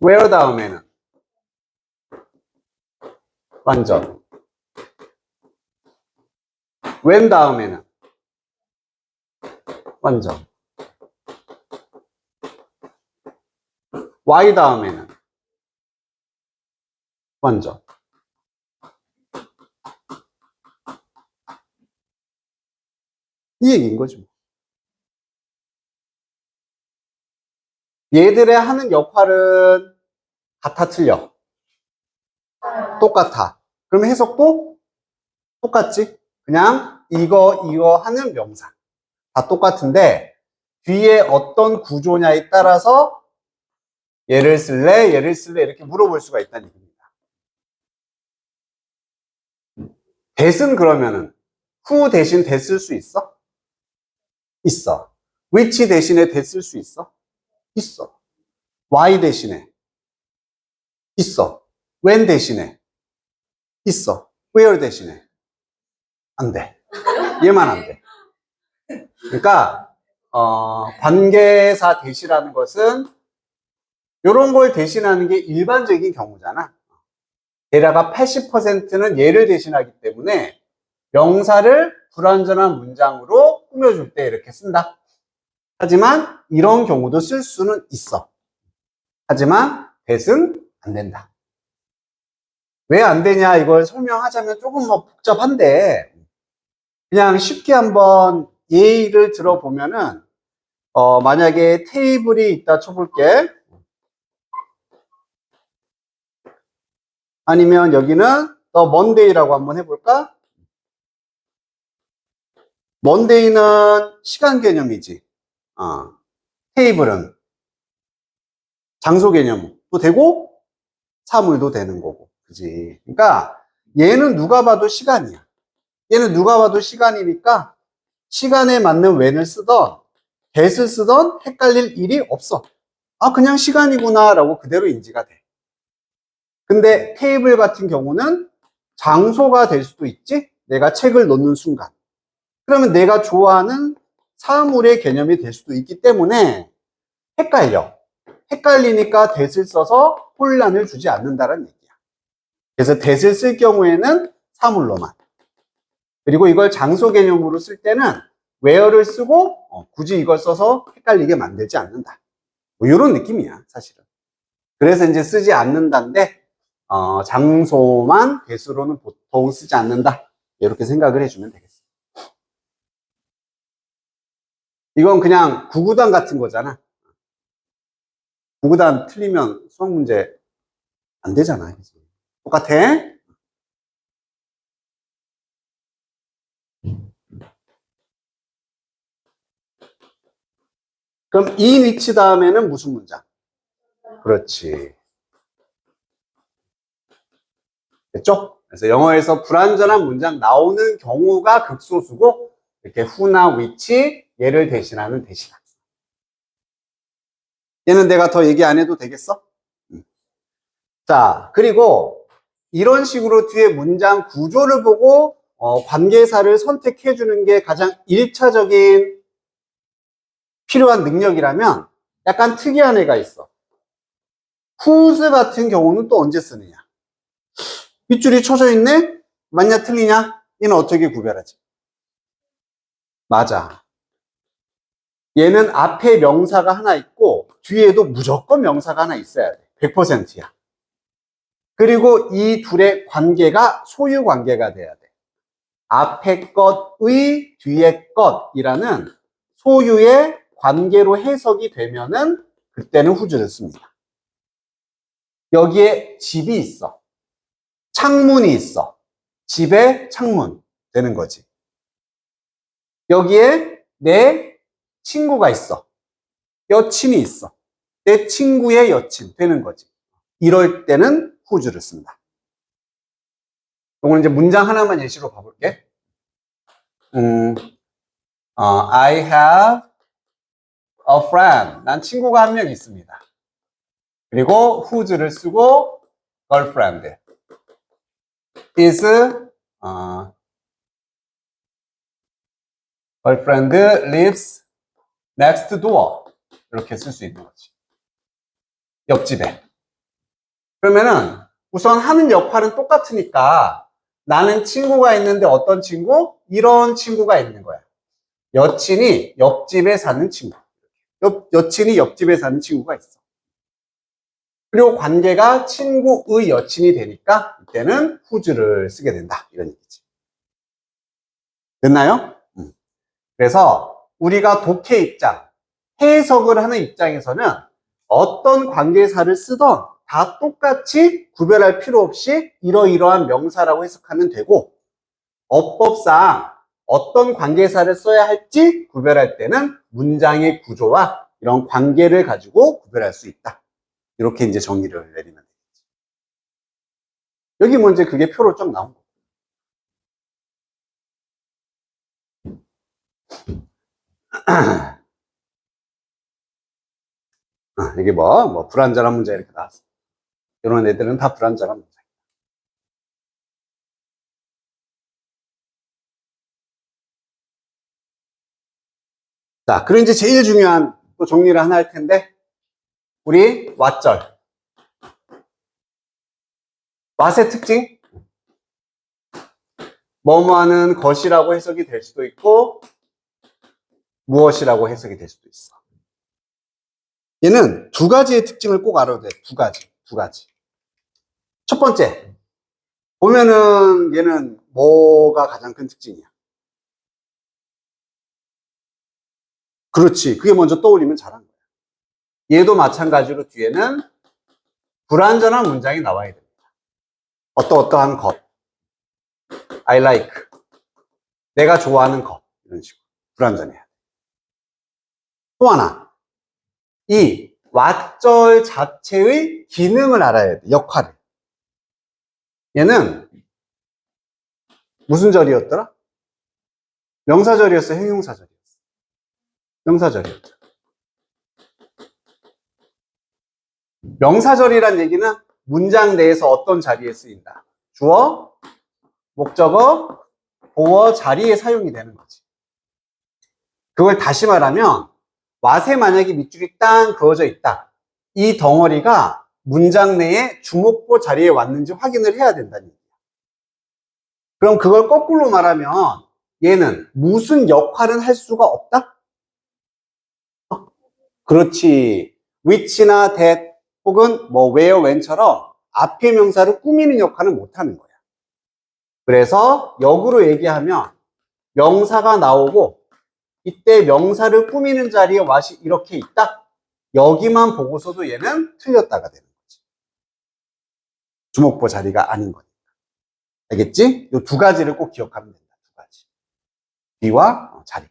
where 다음에는 완전. when 다음에는 완전. why 다음에는 완전. 이 얘기인 거죠. 얘들의 하는 역할은 같아, 틀려? 똑같아. 그럼 해석도 똑같지? 그냥 이거 하는 명사. 다 똑같은데 뒤에 어떤 구조냐에 따라서 얘를 쓸래 이렇게 물어볼 수가 있다는 얘기입니다. that은 그러면은 who 대신 that 쓸 수 있어? 있어. which 대신에 that 쓸 수 있어? 있어. why 대신에 있어. when 대신에 있어. where 대신에 안 돼. 얘만 안 돼. 그러니까 관계사 대시라는 것은 이런 걸 대신하는 게 일반적인 경우잖아. 게다가 80%는 얘를 대신하기 때문에 명사를 불완전한 문장으로 꾸며줄 때 이렇게 쓴다. 하지만 이런 경우도 쓸 수는 있어. 하지만 that은 안 된다. 왜 안 되냐 이걸 설명하자면 조금 뭐 복잡한데 그냥 쉽게 한번 예를 들어보면은 만약에 테이블이 있다 쳐볼게. 아니면 여기는 더 먼데이라고 한번 해볼까? 먼데이는 시간 개념이지. 테이블은 장소 개념도 되고 사물도 되는 거고. 그지? 그러니까 얘는 누가 봐도 시간이야. 얘는 누가 봐도 시간이니까 시간에 맞는 when을 쓰던 that을 쓰던 헷갈릴 일이 없어. 그냥 시간이구나 라고 그대로 인지가 돼. 근데 테이블 같은 경우는 장소가 될 수도 있지? 내가 책을 놓는 순간. 그러면 내가 좋아하는 사물의 개념이 될 수도 있기 때문에 헷갈리니까 that을 써서 혼란을 주지 않는다는 얘기야. 그래서 that을 쓸 경우에는 사물로만. 그리고 이걸 장소 개념으로 쓸 때는 where를 쓰고 굳이 이걸 써서 헷갈리게 만들지 않는다. 뭐 이런 느낌이야, 사실은. 그래서 이제 쓰지 않는다인데 장소만 that으로는 보통 쓰지 않는다. 이렇게 생각을 해주면 되겠어. 이건 그냥 구구단 같은 거잖아. 구구단 틀리면 수학 문제 안 되잖아. 똑같아. 그럼 이 위치 다음에는 무슨 문장? 그렇지. 됐죠? 그래서 영어에서 불완전한 문장 나오는 경우가 극소수고 이렇게 who나 which 얘를 대신하는 대신하. 얘는 내가 더 얘기 안 해도 되겠어? 자, 그리고 이런 식으로 뒤에 문장 구조를 보고 관계사를 선택해 주는 게 가장 1차적인 필요한 능력이라면 약간 특이한 애가 있어. whose 같은 경우는 또 언제 쓰느냐? 윗줄이 쳐져 있네? 맞냐 틀리냐? 얘는 어떻게 구별하지? 맞아. 얘는 앞에 명사가 하나 있고 뒤에도 무조건 명사가 하나 있어야 돼. 100%야. 그리고 이 둘의 관계가 소유 관계가 돼야 돼. 앞에 것의 뒤에 것이라는 소유의 관계로 해석이 되면은 그때는 후주를 씁니다. 여기에 집이 있어. 창문이 있어. 집에 창문 되는 거지. 여기에 내 친구가 있어. 여친이 있어. 내 친구의 여친 되는 거지. 이럴 때는 whose를 씁니다. 이건 이제 문장 하나만 예시로 봐볼게. I have a friend. 난 친구가 한 명 있습니다. 그리고 whose를 쓰고 girlfriend. His girlfriend lives next door. 이렇게 쓸 수 있는 거지. 옆집에. 그러면은 우선 하는 역할은 똑같으니까 나는 친구가 있는데 어떤 친구? 이런 친구가 있는 거야. 여친이 옆집에 사는 친구. 여친이 옆집에 사는 친구가 있어. 그리고 관계가 친구의 여친이 되니까 이때는 whose를 쓰게 된다. 이런 얘기지. 됐나요? 그래서 우리가 독해 입장, 해석을 하는 입장에서는 어떤 관계사를 쓰던 다 똑같이 구별할 필요 없이 이러이러한 명사라고 해석하면 되고, 어법상 어떤 관계사를 써야 할지 구별할 때는 문장의 구조와 이런 관계를 가지고 구별할 수 있다. 이렇게 이제 정의를 내리면 되겠지. 여기 뭐 이제 그게 표로 좀 나온 거. 이게 뭐 불완전한 문제 이렇게 나왔어. 이런 애들은 다 불완전한 문제. 자, 그리고 이제 제일 중요한 또 정리를 하나 할 텐데, 우리 왓절. 왓의 특징? 뭐뭐하는 것이라고 해석이 될 수도 있고, 무엇이라고 해석이 될 수도 있어. 얘는 두 가지의 특징을 꼭 알아야 돼. 두 가지. 첫 번째, 보면은 얘는 뭐가 가장 큰 특징이야? 그렇지. 그게 먼저 떠올리면 잘한 거야. 얘도 마찬가지로 뒤에는 불완전한 문장이 나와야 됩니다. 어떠어떠한 것. I like. 내가 좋아하는 것. 이런 식으로. 불완전해야 돼. 또 하나. 이 왓절 자체의 기능을 알아야 돼. 역할을. 얘는 무슨 절이었더라? 명사절이었어? 형용사절이었어? 명사절이었죠. 명사절이란 얘기는 문장 내에서 어떤 자리에 쓰인다. 주어, 목적어, 보어 자리에 사용이 되는 거지. 그걸 다시 말하면 왓에 만약에 밑줄이 땅 그어져 있다. 이 덩어리가 문장 내에 주목보 자리에 왔는지 확인을 해야 된다는 얘기야. 그럼 그걸 거꾸로 말하면 얘는 무슨 역할은 할 수가 없다? 그렇지. which나 that 혹은 뭐 where, when처럼 앞에 명사를 꾸미는 역할은 못하는 거야. 그래서 역으로 얘기하면 명사가 나오고 이때 명사를 꾸미는 자리에 what이 이렇게 있다? 여기만 보고서도 얘는 틀렸다가 되는 거지. 주목보 자리가 아닌 거니까. 알겠지? 이 두 가지를 꼭 기억하면 된다. 두 가지. 비와 자리.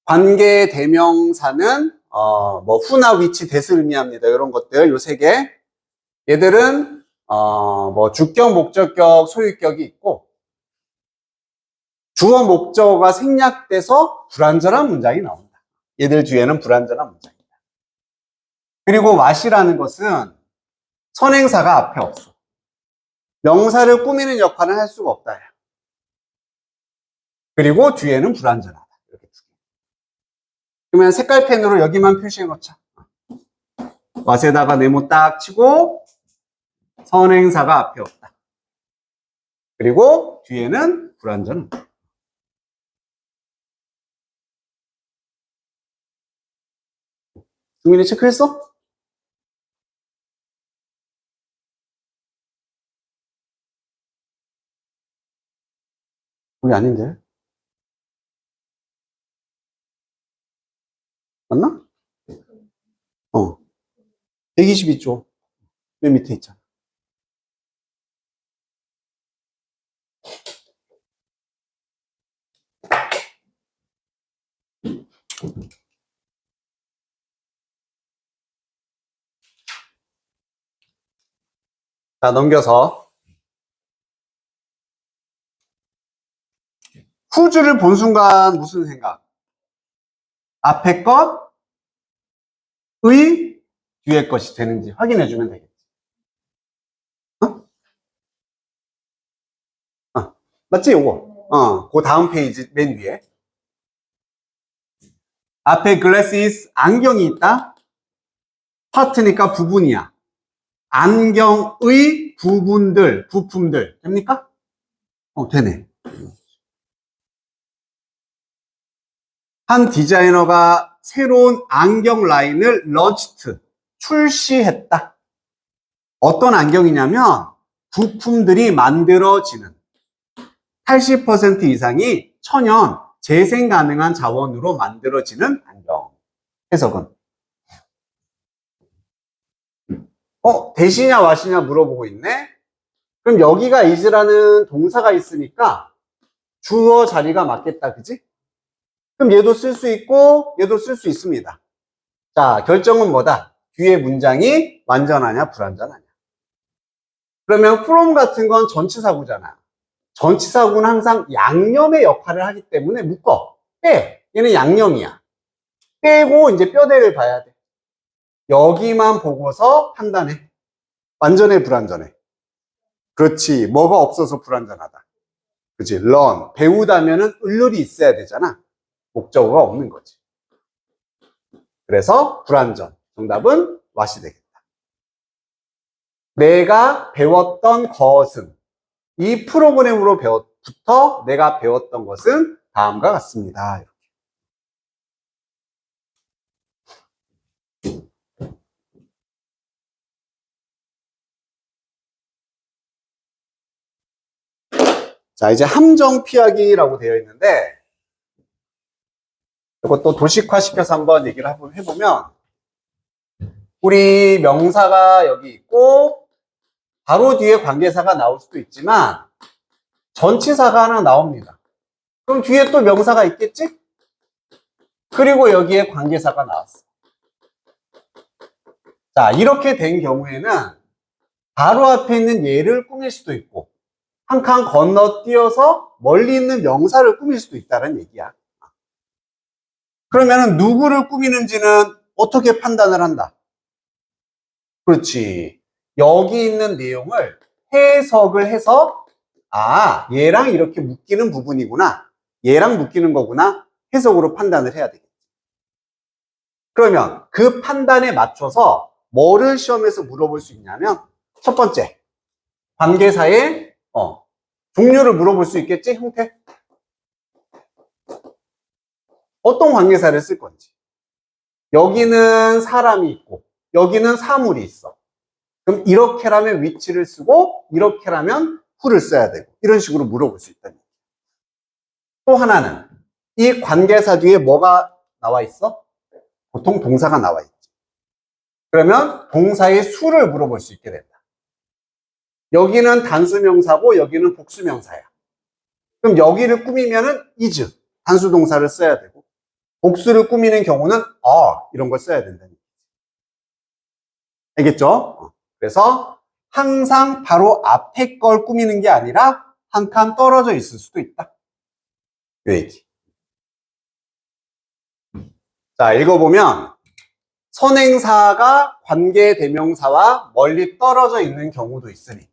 관계 대명사는 뭐 who나 which, that을 의미합니다. 이런 것들 요 세 개. 얘들은 뭐 주격, 목적격, 소유격이 있고 주어 목적어가 생략돼서 불완전한 문장이 나온다. 얘들 뒤에는 불완전한 문장이다. 그리고 what이라는 것은 선행사가 앞에 없어. 명사를 꾸미는 역할은 할 수가 없다. 그리고 뒤에는 불완전하다. 이렇게 두 개. 그러면 색깔펜으로 여기만 표시해 놓자. what에다가 네모 딱 치고 선행사가 앞에 없다. 그리고 뒤에는 불완전하다. 중민이 체크했어? 그게 아닌데. 맞나? 122조. 맨 밑에 있잖아. 자, 넘겨서. who's를 본 순간 무슨 생각? 앞에 것, 의, 뒤에 것이 되는지 확인해주면 되겠지. 맞지, 요거? 그 다음 페이지 맨 위에. 앞에 glasses, 안경이 있다. 파트니까 부분이야. 안경의 부분들, 부품들. 됩니까? 되네. 한 디자이너가 새로운 안경 라인을 런치트, 출시했다. 어떤 안경이냐면 부품들이 만들어지는 80% 이상이 천연, 재생 가능한 자원으로 만들어지는 안경. 해석은? 대시냐 와시냐 물어보고 있네? 그럼 여기가 is라는 동사가 있으니까 주어 자리가 맞겠다, 그지? 그럼 얘도 쓸 수 있고 얘도 쓸 수 있습니다. 자, 결정은 뭐다? 뒤에 문장이 완전하냐 불완전하냐. 그러면 from 같은 건 전치사구잖아. 전치사구는 항상 양념의 역할을 하기 때문에 묶어. 빼. 얘는 양념이야. 빼고 이제 뼈대를 봐야 돼. 여기만 보고서 판단해. 완전해 불완전해? 그렇지. 뭐가 없어서 불완전하다. 그치? learn. 배우다면은 을룰이 있어야 되잖아. 목적어가 없는 거지. 그래서 불완전. 정답은 what이 되겠다. 내가 배웠던 것은 이 프로그램으로부터 내가 배웠던 것은 다음과 같습니다. 자, 이제 함정 피하기라고 되어 있는데 이것도 도식화 시켜서 한번 얘기를 해보면 우리 명사가 여기 있고 바로 뒤에 관계사가 나올 수도 있지만 전치사가 하나 나옵니다. 그럼 뒤에 또 명사가 있겠지? 그리고 여기에 관계사가 나왔어. 자, 이렇게 된 경우에는 바로 앞에 있는 얘를 꾸밀 수도 있고 한 칸 건너뛰어서 멀리 있는 명사를 꾸밀 수도 있다는 얘기야. 그러면 누구를 꾸미는지는 어떻게 판단을 한다? 그렇지. 여기 있는 내용을 해석을 해서 아, 얘랑 이렇게 묶이는 부분이구나. 얘랑 묶이는 거구나. 해석으로 판단을 해야 되겠지. 그러면 그 판단에 맞춰서 뭐를 시험에서 물어볼 수 있냐면 첫 번째, 관계사의 종류를 물어볼 수 있겠지? 형태? 어떤 관계사를 쓸 건지. 여기는 사람이 있고 여기는 사물이 있어. 그럼 이렇게라면 위치를 쓰고 이렇게라면 who를 써야 되고 이런 식으로 물어볼 수 있다는 얘기야. 또 하나는 이 관계사 뒤에 뭐가 나와 있어? 보통 동사가 나와 있지. 그러면 동사의 수를 물어볼 수 있게 된다. 여기는 단수명사고 여기는 복수명사야. 그럼 여기를 꾸미면은 is, 단수동사를 써야 되고 복수를 꾸미는 경우는 이런 걸 써야 된다는 얘기지. 알겠죠? 그래서 항상 바로 앞에 걸 꾸미는 게 아니라 한 칸 떨어져 있을 수도 있다. 이 얘기. 자, 읽어보면 선행사가 관계대명사와 멀리 떨어져 있는 경우도 있으니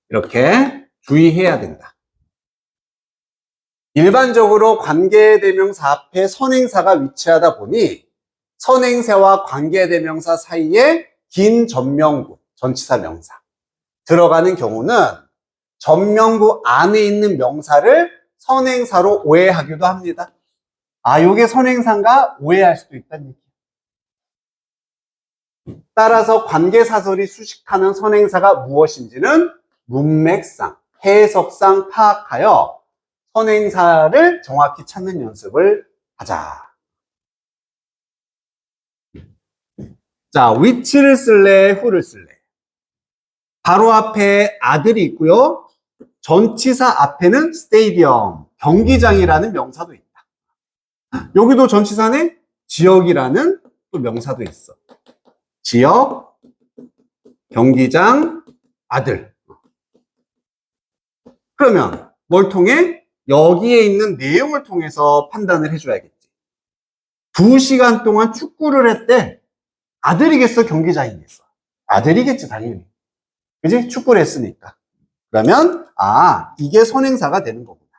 이렇게 주의해야 된다. 일반적으로 관계대명사 앞에 선행사가 위치하다 보니 선행사와 관계대명사 사이에 긴 전명구, 전치사 명사 들어가는 경우는 전명구 안에 있는 명사를 선행사로 오해하기도 합니다. 아, 요게 선행사인가? 오해할 수도 있다는 얘기예요. 따라서 관계사설이 수식하는 선행사가 무엇인지는 문맥상, 해석상 파악하여 선행사를 정확히 찾는 연습을 하자. 자, which를 쓸래, who를 쓸래? 바로 앞에 아들이 있고요. 전치사 앞에는 스테디엄, 경기장이라는 명사도 있다. 여기도 전치사네? 지역이라는 또 명사도 있어. 지역, 경기장, 아들. 그러면 뭘 통해? 여기에 있는 내용을 통해서 판단을 해줘야겠지. 2시간 동안 축구를 했대. 아들이겠어, 경기장이겠어? 아들이겠지, 당연히. 그지? 축구를 했으니까. 그러면 이게 선행사가 되는 거구나.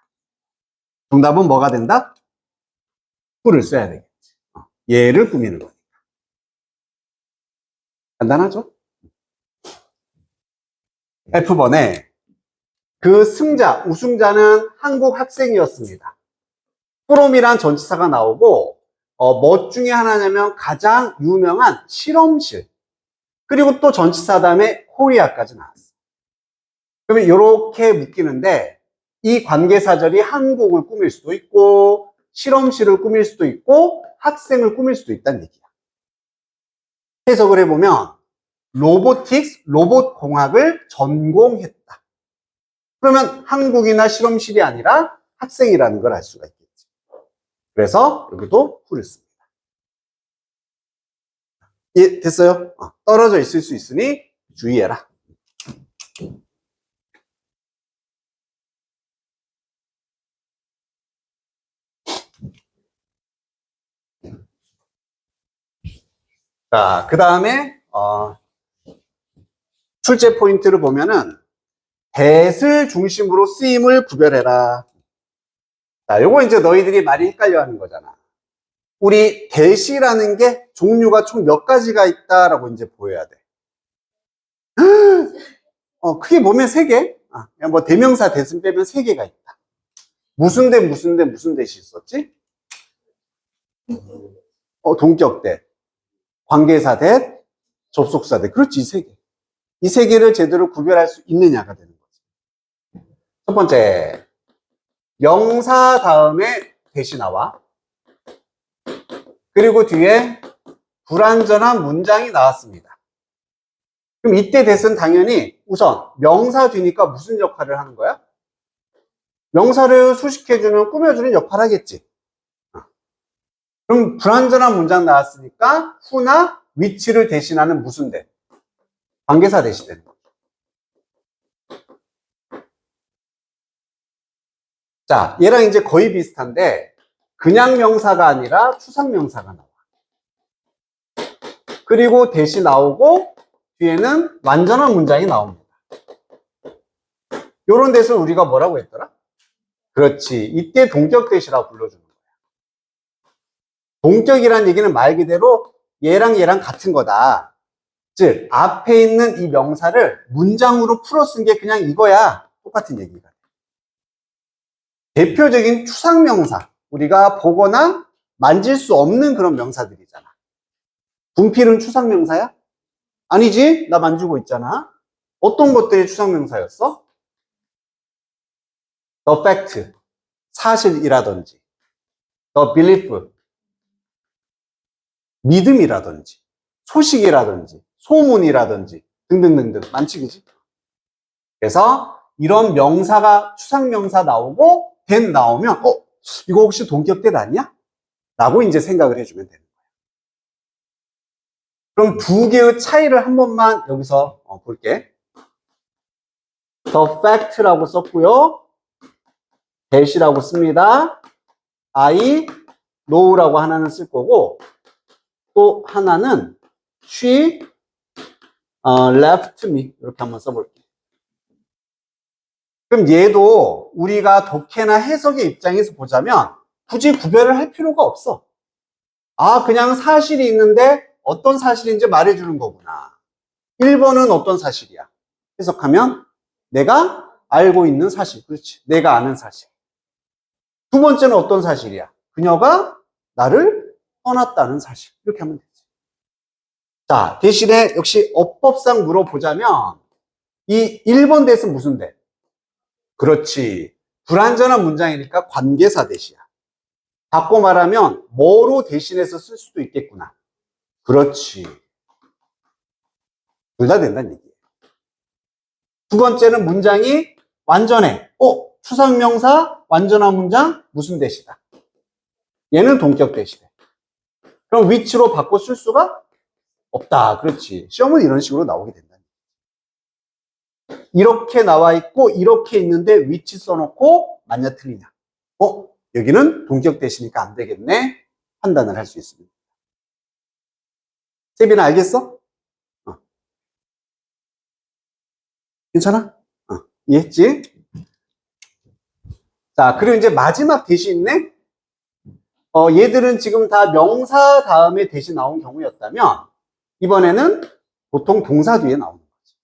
정답은 뭐가 된다? who를 써야 되겠지. 얘를 꾸미는 거니까. 간단하죠? F번에 그 승자, 우승자는 한국 학생이었습니다. from이란 전치사가 나오고 뭐 중에 하나냐면 가장 유명한 실험실, 그리고 또 전치사 다음에 코리아까지 나왔어. 그러면 이렇게 묶이는데 이 관계사절이 한국을 꾸밀 수도 있고 실험실을 꾸밀 수도 있고 학생을 꾸밀 수도 있다는 얘기야. 해석을 해보면 로보틱스, 로봇공학을 전공했다. 그러면 한국이나 실험실이 아니라 학생이라는 걸 알 수가 있겠지. 그래서 여기도 who를 씁니다. 예, 됐어요? 떨어져 있을 수 있으니 주의해라. 자, 그 다음에 출제 포인트를 보면은 that을 중심으로 쓰임을 구별해라. 자, 요거 이제 너희들이 많이 헷갈려 하는 거잖아. 우리 that이라는 게 종류가 총 몇 가지가 있다라고 이제 보여야 돼. 크게 보면 3개. 그냥 뭐 대명사 that은 빼면 3개가 있다. 무슨 대, 무슨 대, 무슨 that이 있었지? 동격 that, 관계사 that, 접속사 that. 그렇지, 이 3개. 이 3개를 제대로 구별할 수 있느냐가 되는 거지. 첫 번째, 명사 다음에 that이 나와. 그리고 뒤에 불완전한 문장이 나왔습니다. 그럼 이때 that은 당연히 우선 명사 뒤니까 무슨 역할을 하는 거야? 명사를 수식해주는, 꾸며주는 역할을 하겠지. 그럼 불완전한 문장 나왔으니까 who나 which를 대신하는 무슨 that? 관계사 that이 되는 거죠. 자, 얘랑 이제 거의 비슷한데 그냥 명사가 아니라 추상명사가 나와. 그리고 that이 나오고 뒤에는 완전한 문장이 나옵니다. 요런 데서 우리가 뭐라고 했더라? 그렇지. 이때 동격 대시라고 불러주는 거야. 동격이란 얘기는 말 그대로 얘랑 얘랑 같은 거다. 즉, 앞에 있는 이 명사를 문장으로 풀어 쓴 게 그냥 이거야. 똑같은 얘기가. 대표적인 추상명사. 우리가 보거나 만질 수 없는 그런 명사들이잖아. 분필은 추상명사야? 아니지? 나 만지고 있잖아. 어떤 것들이 추상명사였어? The fact, 사실이라든지, the belief, 믿음이라든지, 소식이라든지, 소문이라든지 등등등등 많지, 그지? 그래서 이런 명사가 추상명사 나오고 된 나오면 이거 혹시 동격된 아니야? 라고 이제 생각을 해주면 되는 거예요. 그럼 두 개의 차이를 한 번만 여기서 볼게. The fact라고 썼고요. that이라고 씁니다. I know라고 하나는 쓸 거고 또 하나는 she left me 이렇게 한번 써볼게요. 그럼 얘도 우리가 독해나 해석의 입장에서 보자면 굳이 구별을 할 필요가 없어. 아, 그냥 사실이 있는데 어떤 사실인지 말해주는 거구나. 1번은 어떤 사실이야? 해석하면 내가 알고 있는 사실. 그렇지. 내가 아는 사실. 두 번째는 어떤 사실이야? 그녀가 나를 떠났다는 사실. 이렇게 하면 되지. 자, 대신에 역시 어법상 물어보자면 이 1번 대신 무슨 대? 그렇지. 불완전한 문장이니까 관계사 대시야. 바꿔 말하면 뭐로 대신해서 쓸 수도 있겠구나. 그렇지. 둘 다 된다는 얘기예요. 두 번째는 문장이 완전해. 추상명사, 완전한 문장, 무슨 대시다. 얘는 동격 대시돼. 그럼 which로 바꿔 쓸 수가 없다. 그렇지. 시험은 이런 식으로 나오게 된다. 이렇게 나와 있고 이렇게 있는데 which 써놓고 맞냐 틀리냐. 여기는 동격 대시니까 안 되겠네. 판단을 할 수 있습니다. 세빈아 알겠어? 괜찮아? 이해했지? 자, 그리고 이제 마지막 대시 있네? 얘들은 지금 다 명사 다음에 대시 나온 경우였다면 이번에는 보통 동사 뒤에 나오는 거지.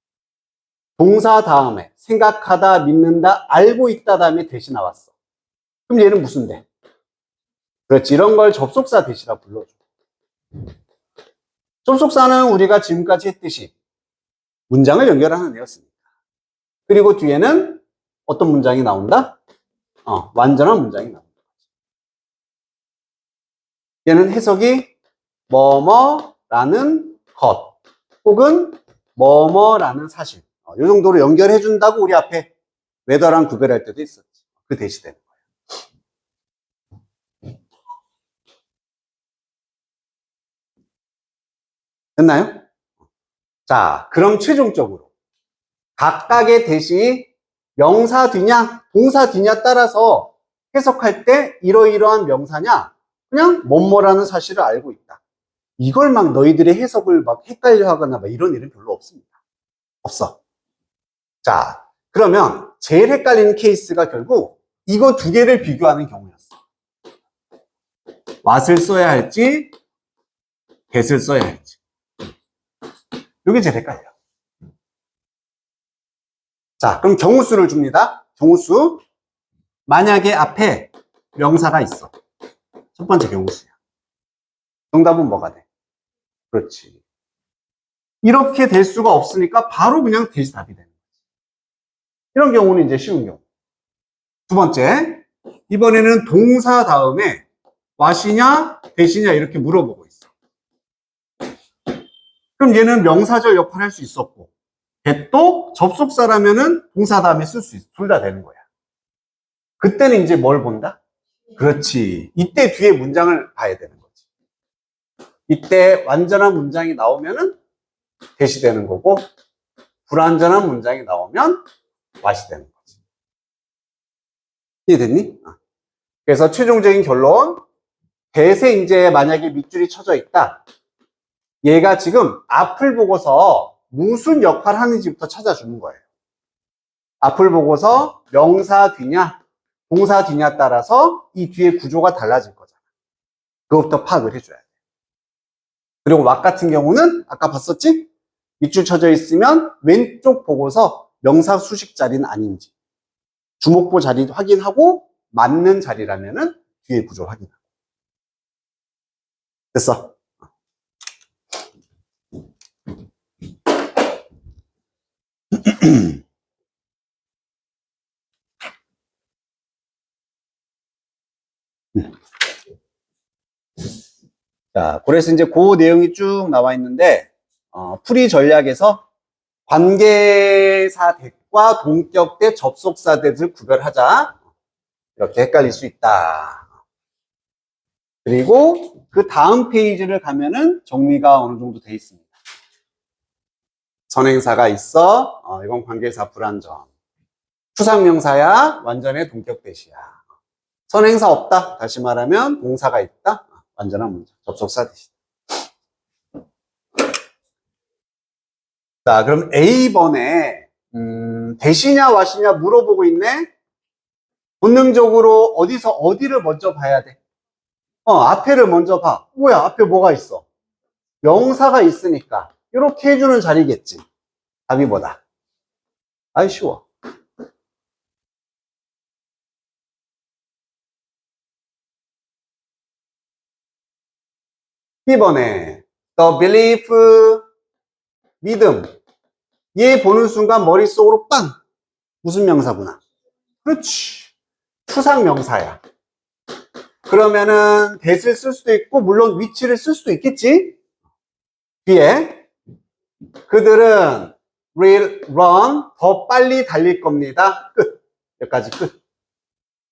동사 다음에 생각하다, 믿는다, 알고 있다 다음에 대시 나왔어. 그럼 얘는 무슨 대? 그렇지. 이런 걸 접속사 대시라 불러줘. 접속사는 우리가 지금까지 했듯이 문장을 연결하는 애였습니다. 그리고 뒤에는 어떤 문장이 나온다? 완전한 문장이 나온다. 얘는 해석이 뭐뭐라는 것 혹은 뭐뭐라는 사실 이 정도로 연결해 준다고 우리 앞에 whether랑 구별할 때도 있었지. 그 대시되는 거예요. 됐나요? 자, 그럼 최종적으로 각각의 대시 명사 뒤냐 동사 뒤냐 따라서 해석할 때 이러이러한 명사냐 그냥 뭐뭐라는 사실을 알고 있다. 이걸 막 너희들의 해석을 막 헷갈려 하거나 막 이런 일은 별로 없습니다. 없어. 자, 그러면 제일 헷갈리는 케이스가 결국 이거 두 개를 비교하는 경우였어. what을 써야 할지 that을 써야 할지. 이게 제일 헷갈려. 자, 그럼 경우수를 줍니다. 경우수. 만약에 앞에 명사가 있어. 첫 번째 경우수야. 정답은 뭐가 돼? 그렇지. 이렇게 될 수가 없으니까 바로 그냥 대시 답이 되는 거지. 이런 경우는 이제 쉬운 경우. 두 번째, 이번에는 동사 다음에 what이냐, that이냐 이렇게 물어보고 있어. 그럼 얘는 명사절 역할을 할 수 있었고 that도 접속사라면은 동사 다음에 쓸 수 있어. 둘 다 되는 거야. 그때는 이제 뭘 본다? 그렇지. 이때 뒤에 문장을 봐야 되는 거지. 이때 완전한 문장이 나오면은 that이 되는 거고 불완전한 문장이 나오면 what이 되는 거지. 이해됐니? 그래서 최종적인 결론 that에 이제 만약에 밑줄이 쳐져 있다. 얘가 지금 앞을 보고서 무슨 역할을 하는지부터 찾아주는 거예요. 앞을 보고서 명사 뒤냐, 동사 뒤냐 따라서 이 뒤에 구조가 달라질 거잖아. 그것부터 파악을 해줘야 돼. 그리고 왁 같은 경우는 아까 봤었지? 밑줄 쳐져 있으면 왼쪽 보고서 명사 수식 자리는 아닌지, 주목보 자리 확인하고 맞는 자리라면은 뒤에 구조 확인하고. 됐어. 자, 그래서 이제 그 내용이 쭉 나와 있는데, 풀이 전략에서 관계사 대과 동격 대 접속사 대를 구별하자. 이렇게 헷갈릴 수 있다. 그리고 그 다음 페이지를 가면은 정리가 어느 정도 돼 있습니다. 선행사가 있어. 이건 관계사 불완전. 추상명사야. 완전의 동격 대시야. 선행사 없다. 다시 말하면 동사가 있다. 완전한 문장. 접속사 대시. 자, 그럼 A번에 대시냐 와시냐 물어보고 있네. 본능적으로 어디서 어디를 먼저 봐야 돼? 앞에를 먼저 봐. 뭐야, 앞에 뭐가 있어? 명사가 있으니까 이렇게 해주는 자리겠지. 답이 뭐다? 아이, 쉬워. B번에 the belief, 믿음. 얘 보는 순간 머릿속으로 빵! 무슨 명사구나? 그렇지. 추상명사야. 그러면은 that을 쓸 수도 있고 물론 which를 쓸 수도 있겠지. 뒤에 그들은 will run, 더 빨리 달릴 겁니다. 끝. 여기까지 끝.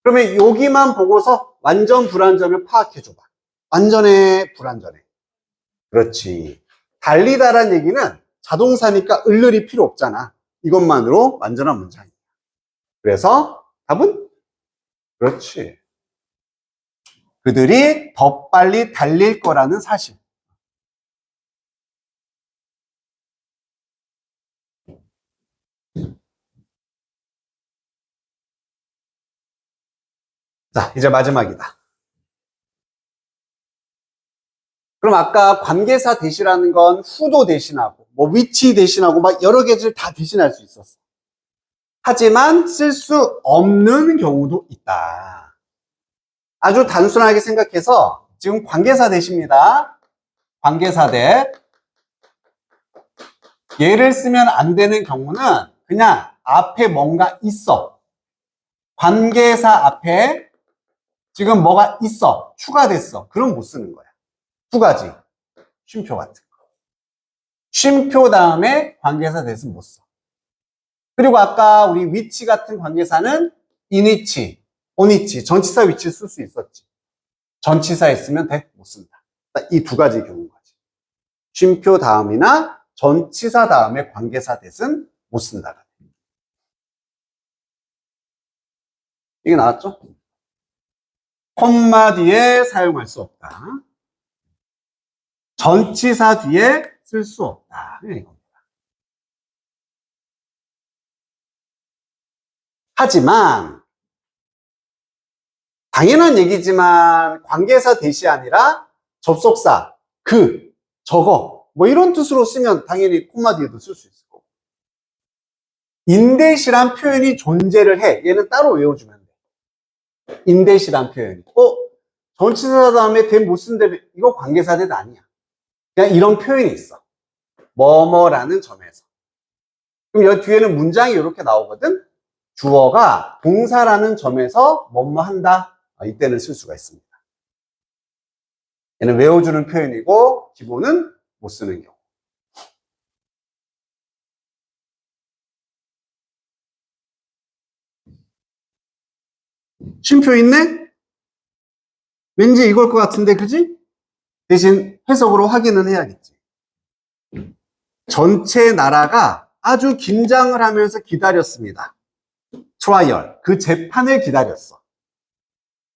그러면 여기만 보고서 완전 불완전을 파악해줘봐. 완전해, 불완전해. 그렇지. 달리다란 얘기는 자동사니까 을을이 필요 없잖아. 이것만으로 완전한 문장이야. 그래서 답은 그렇지. 그들이 더 빨리 달릴 거라는 사실. 자, 이제 마지막이다. 그럼 아까 관계사 대신하는 건 who도 대신하고, 뭐 which 대신하고 막 여러 개를 다 대신할 수 있었어. 하지만 쓸 수 없는 경우도 있다. 아주 단순하게 생각해서 지금 관계사 대십니다. 관계사 대. 얘를 쓰면 안 되는 경우는 그냥 앞에 뭔가 있어. 관계사 앞에 지금 뭐가 있어. 추가됐어. 그럼 못 쓰는 거야. 두 가지. 쉼표 같은 거. 쉼표 다음에 관계사 대신 못 써. 그리고 아까 우리 위치 같은 관계사는 in which, on which, 전치사 위치 쓸 수 있었지. 전치사 있으면 돼? 못 쓴다. 이 두 가지 경우인 거지. 쉼표 다음이나 전치사 다음에 관계사 대신 못 쓴다. 이게 나왔죠? 콤마 뒤에 사용할 수 없다. 전치사 뒤에 쓸 수 없다. 이겁니다. 하지만 당연한 얘기지만 관계사 대시 아니라 접속사, 그, 저거 뭐 이런 뜻으로 쓰면 당연히 콤마 뒤에도 쓸 수 있을 거고. 인댓이란 표현이 존재를 해. 얘는 따로 외워주면 돼. 인댓이란 표현이. 전치사 다음에 대 못 쓴다며. 이거 관계사 대도 아니야. 그냥 이런 표현이 있어. 뭐뭐라는 점에서. 그럼 여기 뒤에는 문장이 이렇게 나오거든. 주어가 동사라는 점에서 뭐뭐 한다. 이때는 쓸 수가 있습니다. 얘는 외워주는 표현이고 기본은 못 쓰는 경우. 쉼표 있네? 왠지 이걸 것 같은데, 그지? 대신 해석으로 확인은 해야겠지. 전체 나라가 아주 긴장을 하면서 기다렸습니다. 트라이얼, 그 재판을 기다렸어.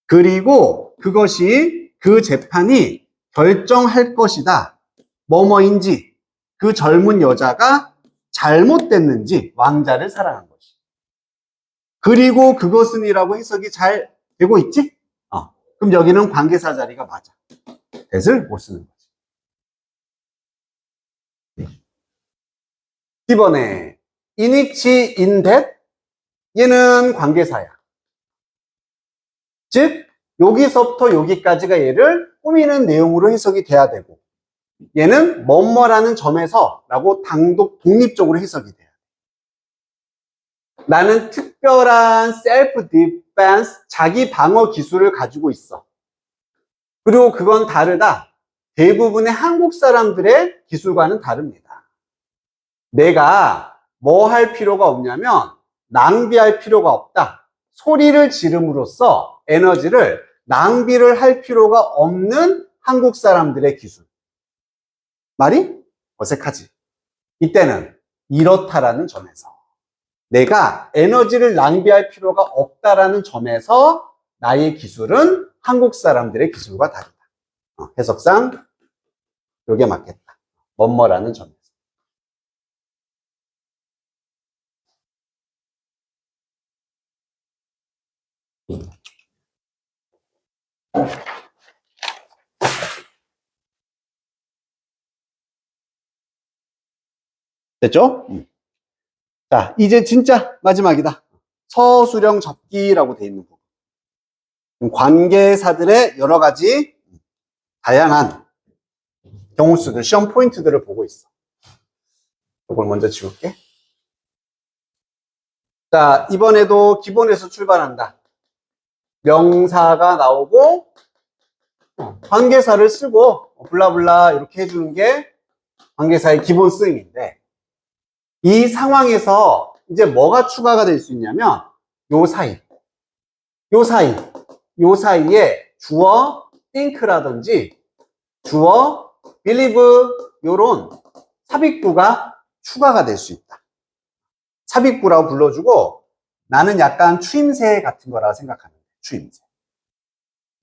그리고 그것이 그 재판이 결정할 것이다. 뭐뭐인지 그 젊은 여자가 잘못됐는지 왕자를 사랑한 것이. 그리고 그것은이라고 해석이 잘 되고 있지? 그럼 여기는 관계사 자리가 맞아. that을 못 쓰는 거지. 이번에 in which, in that 얘는 관계사야. 즉 여기서부터 여기까지가 얘를 꾸미는 내용으로 해석이 돼야 되고 얘는 뭐뭐라는 점에서 라고 단독 독립적으로 해석이 돼요. 나는 특별한 셀프 디펜스 자기 방어 기술을 가지고 있어. 그리고 그건 다르다. 대부분의 한국 사람들의 기술과는 다릅니다. 내가 뭐 할 필요가 없냐면 낭비할 필요가 없다. 소리를 지름으로써 에너지를 낭비를 할 필요가 없는 한국 사람들의 기술. 말이 어색하지? 이때는 이렇다라는 점에서 내가 에너지를 낭비할 필요가 없다라는 점에서 나의 기술은 한국 사람들의 기술과 다르다. 해석상 이게 맞겠다. 뭐뭐라는 점에서. 됐죠? 자, 이제 진짜 마지막이다. 서술형 접기라고 되어 있는 부분. 관계사들의 여러 가지 다양한 경우수들, 시험 포인트들을 보고 있어. 이걸 먼저 지울게. 자, 이번에도 기본에서 출발한다. 명사가 나오고 관계사를 쓰고 블라블라 이렇게 해주는 게 관계사의 기본 쓰임인데 이 상황에서 이제 뭐가 추가가 될 수 있냐면 요 사이, 요 사이에 주어 think라든지 주어 believe 요런 삽입구가 추가가 될 수 있다. 삽입구라고 불러주고 나는 약간 추임새 같은 거라 생각하는 거야. 추임새.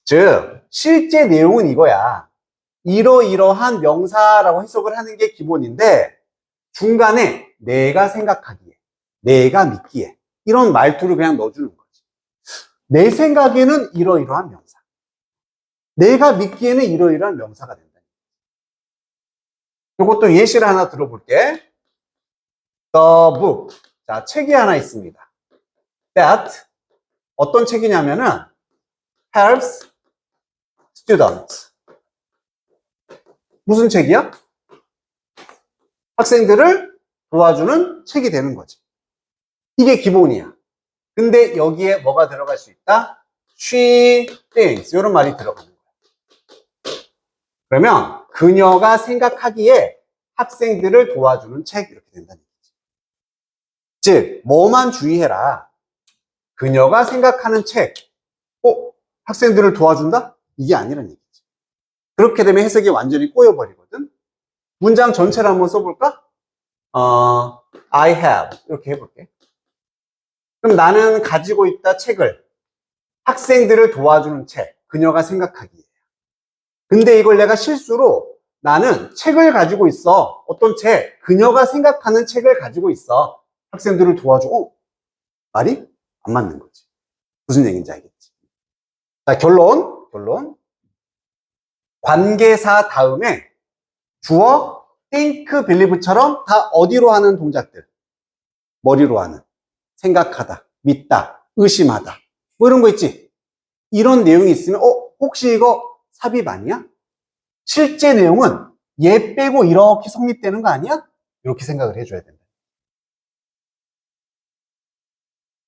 즉 실제 내용은 이거야. 이러이러한 명사라고 해석을 하는 게 기본인데 중간에 내가 생각하기에, 내가 믿기에 이런 말투를 그냥 넣어주는 거지. 내 생각에는 이러이러한 명사. 내가 믿기에는 이러이러한 명사가 된다. 이것도 예시를 하나 들어볼게. The book. 자, 책이 하나 있습니다. That 어떤 책이냐면은 helps students. 무슨 책이야? 학생들을 도와주는 책이 되는 거지. 이게 기본이야. 근데 여기에 뭐가 들어갈 수 있다? She thinks. 이런 말이 들어가는 거야. 그러면 그녀가 생각하기에 학생들을 도와주는 책 이렇게 된다는 얘기지. 즉, 뭐만 주의해라. 그녀가 생각하는 책. 학생들을 도와준다? 이게 아니란 얘기지. 그렇게 되면 해석이 완전히 꼬여버리거든. 문장 전체를 한번 써볼까? I have 이렇게 해볼게. 그럼 나는 가지고 있다 책을 학생들을 도와주는 책, 그녀가 생각하기에. 근데 이걸 내가 실수로 나는 책을 가지고 있어. 어떤 책, 그녀가 생각하는 책을 가지고 있어. 학생들을 도와주고 말이 안 맞는 거지. 무슨 얘기인지 알겠지? 자, 결론. 관계사 다음에 주어, think, believe처럼 다 어디로 하는 동작들? 머리로 하는. 생각하다, 믿다, 의심하다. 뭐 이런 거 있지? 이런 내용이 있으면, 혹시 이거 삽입 아니야? 실제 내용은 얘 빼고 이렇게 성립되는 거 아니야? 이렇게 생각을 해줘야 된다.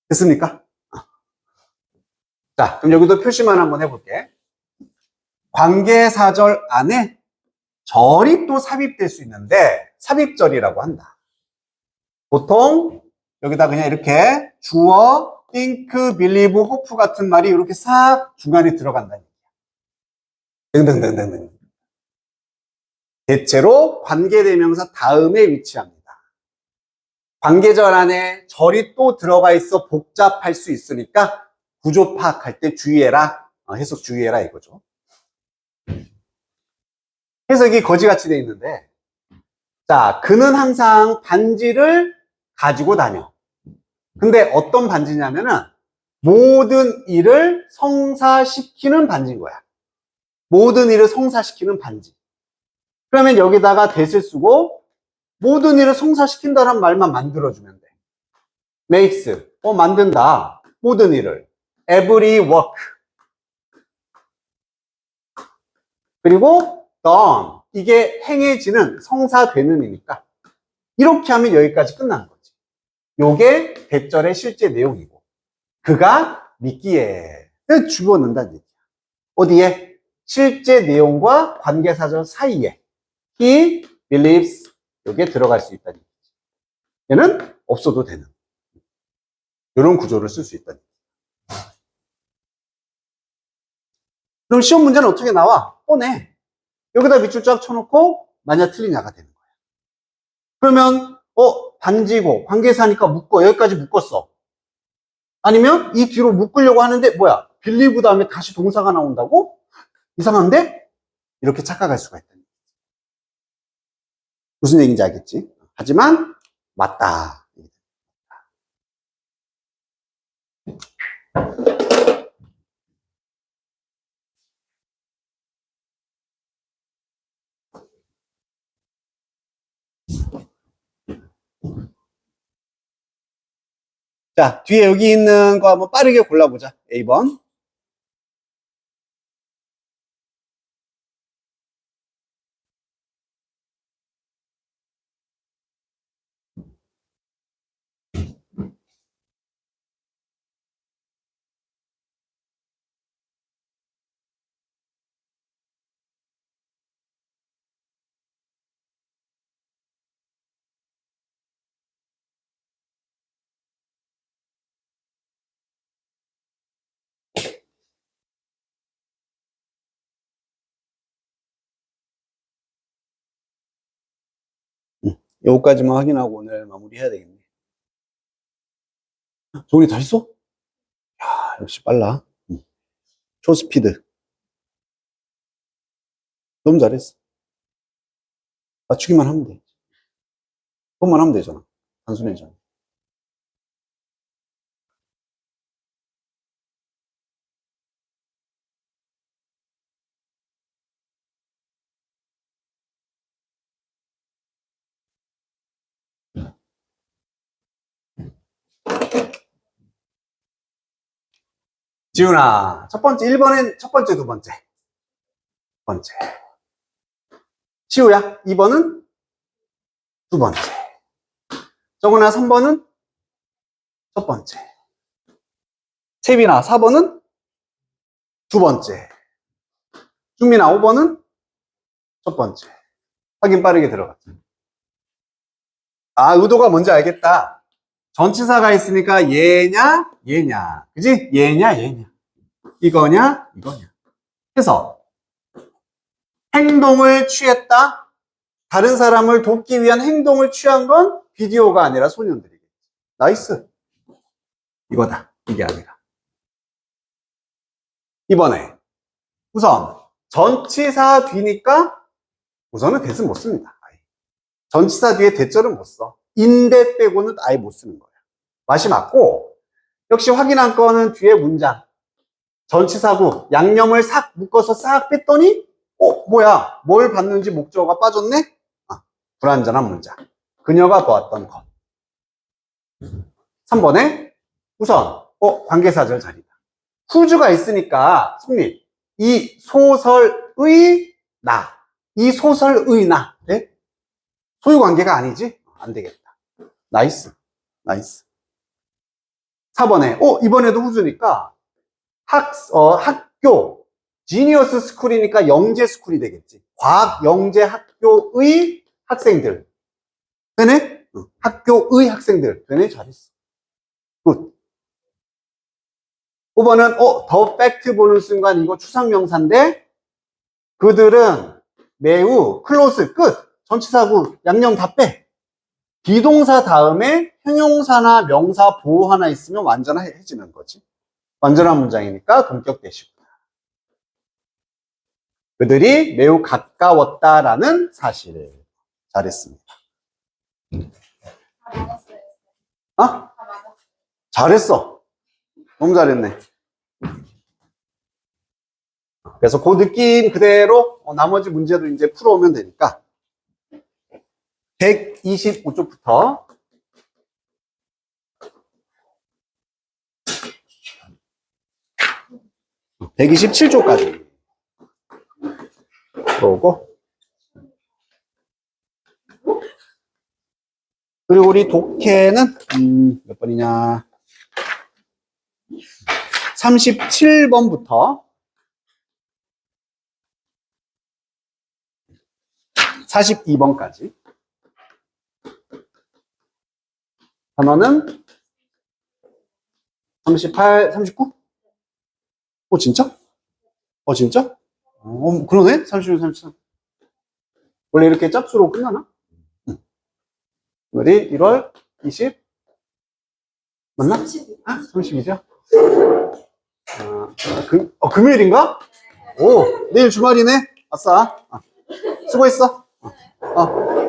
됐습니까? 자, 그럼 여기도 표시만 한번 해볼게. 관계사절 안에 절이 또 삽입될 수 있는데 삽입절이라고 한다. 보통 여기다 그냥 이렇게 주어, think, believe, hope 같은 말이 이렇게 싹 중간에 들어간다는 얘기야. 등등등등등. 대체로 관계대명사 다음에 위치합니다. 관계절 안에 절이 또 들어가 있어 복잡할 수 있으니까 구조 파악할 때 주의해라. 해석 주의해라 이거죠. 해석이 거지같이 돼 있는데, 자, 그는 항상 반지를 가지고 다녀. 근데 어떤 반지냐면은 모든 일을 성사시키는 반지인 거야. 모든 일을 성사시키는 반지. 그러면 여기다가 that을 쓰고 모든 일을 성사시킨다는 말만 만들어주면 돼. makes, 만든다. 모든 일을. every work. 그리고 done. 이게 행해지는, 성사되는 이니까. 이렇게 하면 여기까지 끝나는 거지. 요게 대절의 실제 내용이고. 그가 믿기에 집어넣는다는 얘기야. 어디에? 실제 내용과 관계사절 사이에 he believes 여기에 들어갈 수 있다는 얘기지. 얘는 없어도 되는 이런 구조를 쓸 수 있다는 얘기지. 그럼 시험 문제는 어떻게 나와? 뻔해. 여기다 밑줄 쫙 쳐놓고 만약 틀리냐가 되는 거야. 그러면 반지고 관계사니까 묶어. 여기까지 묶었어. 아니면 이 뒤로 묶으려고 하는데 뭐야? believe 다음에 다시 동사가 나온다고? 이상한데? 이렇게 착각할 수가 있다. 무슨 얘기인지 알겠지? 하지만 맞다. 자, 뒤에 여기 있는 거 한번 빠르게 골라보자. A번. 요거까지만 확인하고 오늘 마무리해야 되겠네. 종이 다 했어? 야, 역시 빨라. 초스피드. 너무 잘했어. 맞추기만 하면 돼. 그것만 하면 되잖아. 단순해잖아. 지훈아, 첫 번째, 1번엔 첫 번째, 두 번째. 번째. 시우야, 2번은 두 번째. 정훈아, 3번은 첫 번째. 세빈아, 4번은 두 번째. 중민아, 5번은 첫 번째. 확인 빠르게 들어갔자. 아, 의도가 뭔지 알겠다. 전치사가 있으니까 얘냐, 얘냐. 그지? 얘냐, 얘냐. 이거냐, 이거냐. 그래서 행동을 취했다. 다른 사람을 돕기 위한 행동을 취한 건 비디오가 아니라 소년들이겠지. 나이스. 이거다. 이게 아니라. 이번에 우선 전치사 뒤니까 우선은 대은 못 씁니다. 전치사 뒤에 대절은 못 써. 인대 빼고는 아예 못 쓰는 거야. 맛이 맞고 역시 확인한 거는 뒤에 문장. 전치사구 양념을 싹 묶어서 싹 뺐더니 뭐야 뭘 봤는지 목적어가 빠졌네. 불완전한 문장. 그녀가 보았던 것. 3번에 우선 관계사절 자리다. 후주가 있으니까 승리. 이 소설의 나. 이 소설의 나. 네? 소유관계가 아니지? 안 되겠다. 나이스. 나이스. 4번에 이번에도 후주니까 학교 지니어스 스쿨이니까 영재 스쿨이 되겠지. 과학 영재 학교의 학생들. 되네? 학교의 학생들. 되네? 잘했어. 굿. 5번은 더 팩트 보는 순간 이거 추상명사인데 그들은 매우 클로스 끝. 전치사구 양념 다 빼. 비동사 다음에 형용사나 명사 보호 하나 있으면 완전해지는 거지. 완전한 문장이니까 동격 대시고. 그들이 매우 가까웠다라는 사실을. 잘했습니다. 다 맞았어요. 어? 다 맞았어요. 잘했어. 너무 잘했네. 그래서 그 느낌 그대로 나머지 문제도 이제 풀어오면 되니까 125쪽부터 127쪽까지 풀어오고, 그리고 우리 독해는 몇 번이냐, 37번부터 42번까지. 단어는 38, 39? 진짜? 진짜? 그러네? 36, 33. 원래 이렇게 짝수로 끝나나? 응. 우리 1월 20? 맞나? 30이죠? 금요일인가? 오, 내일 주말이네? 아싸. 수고했어.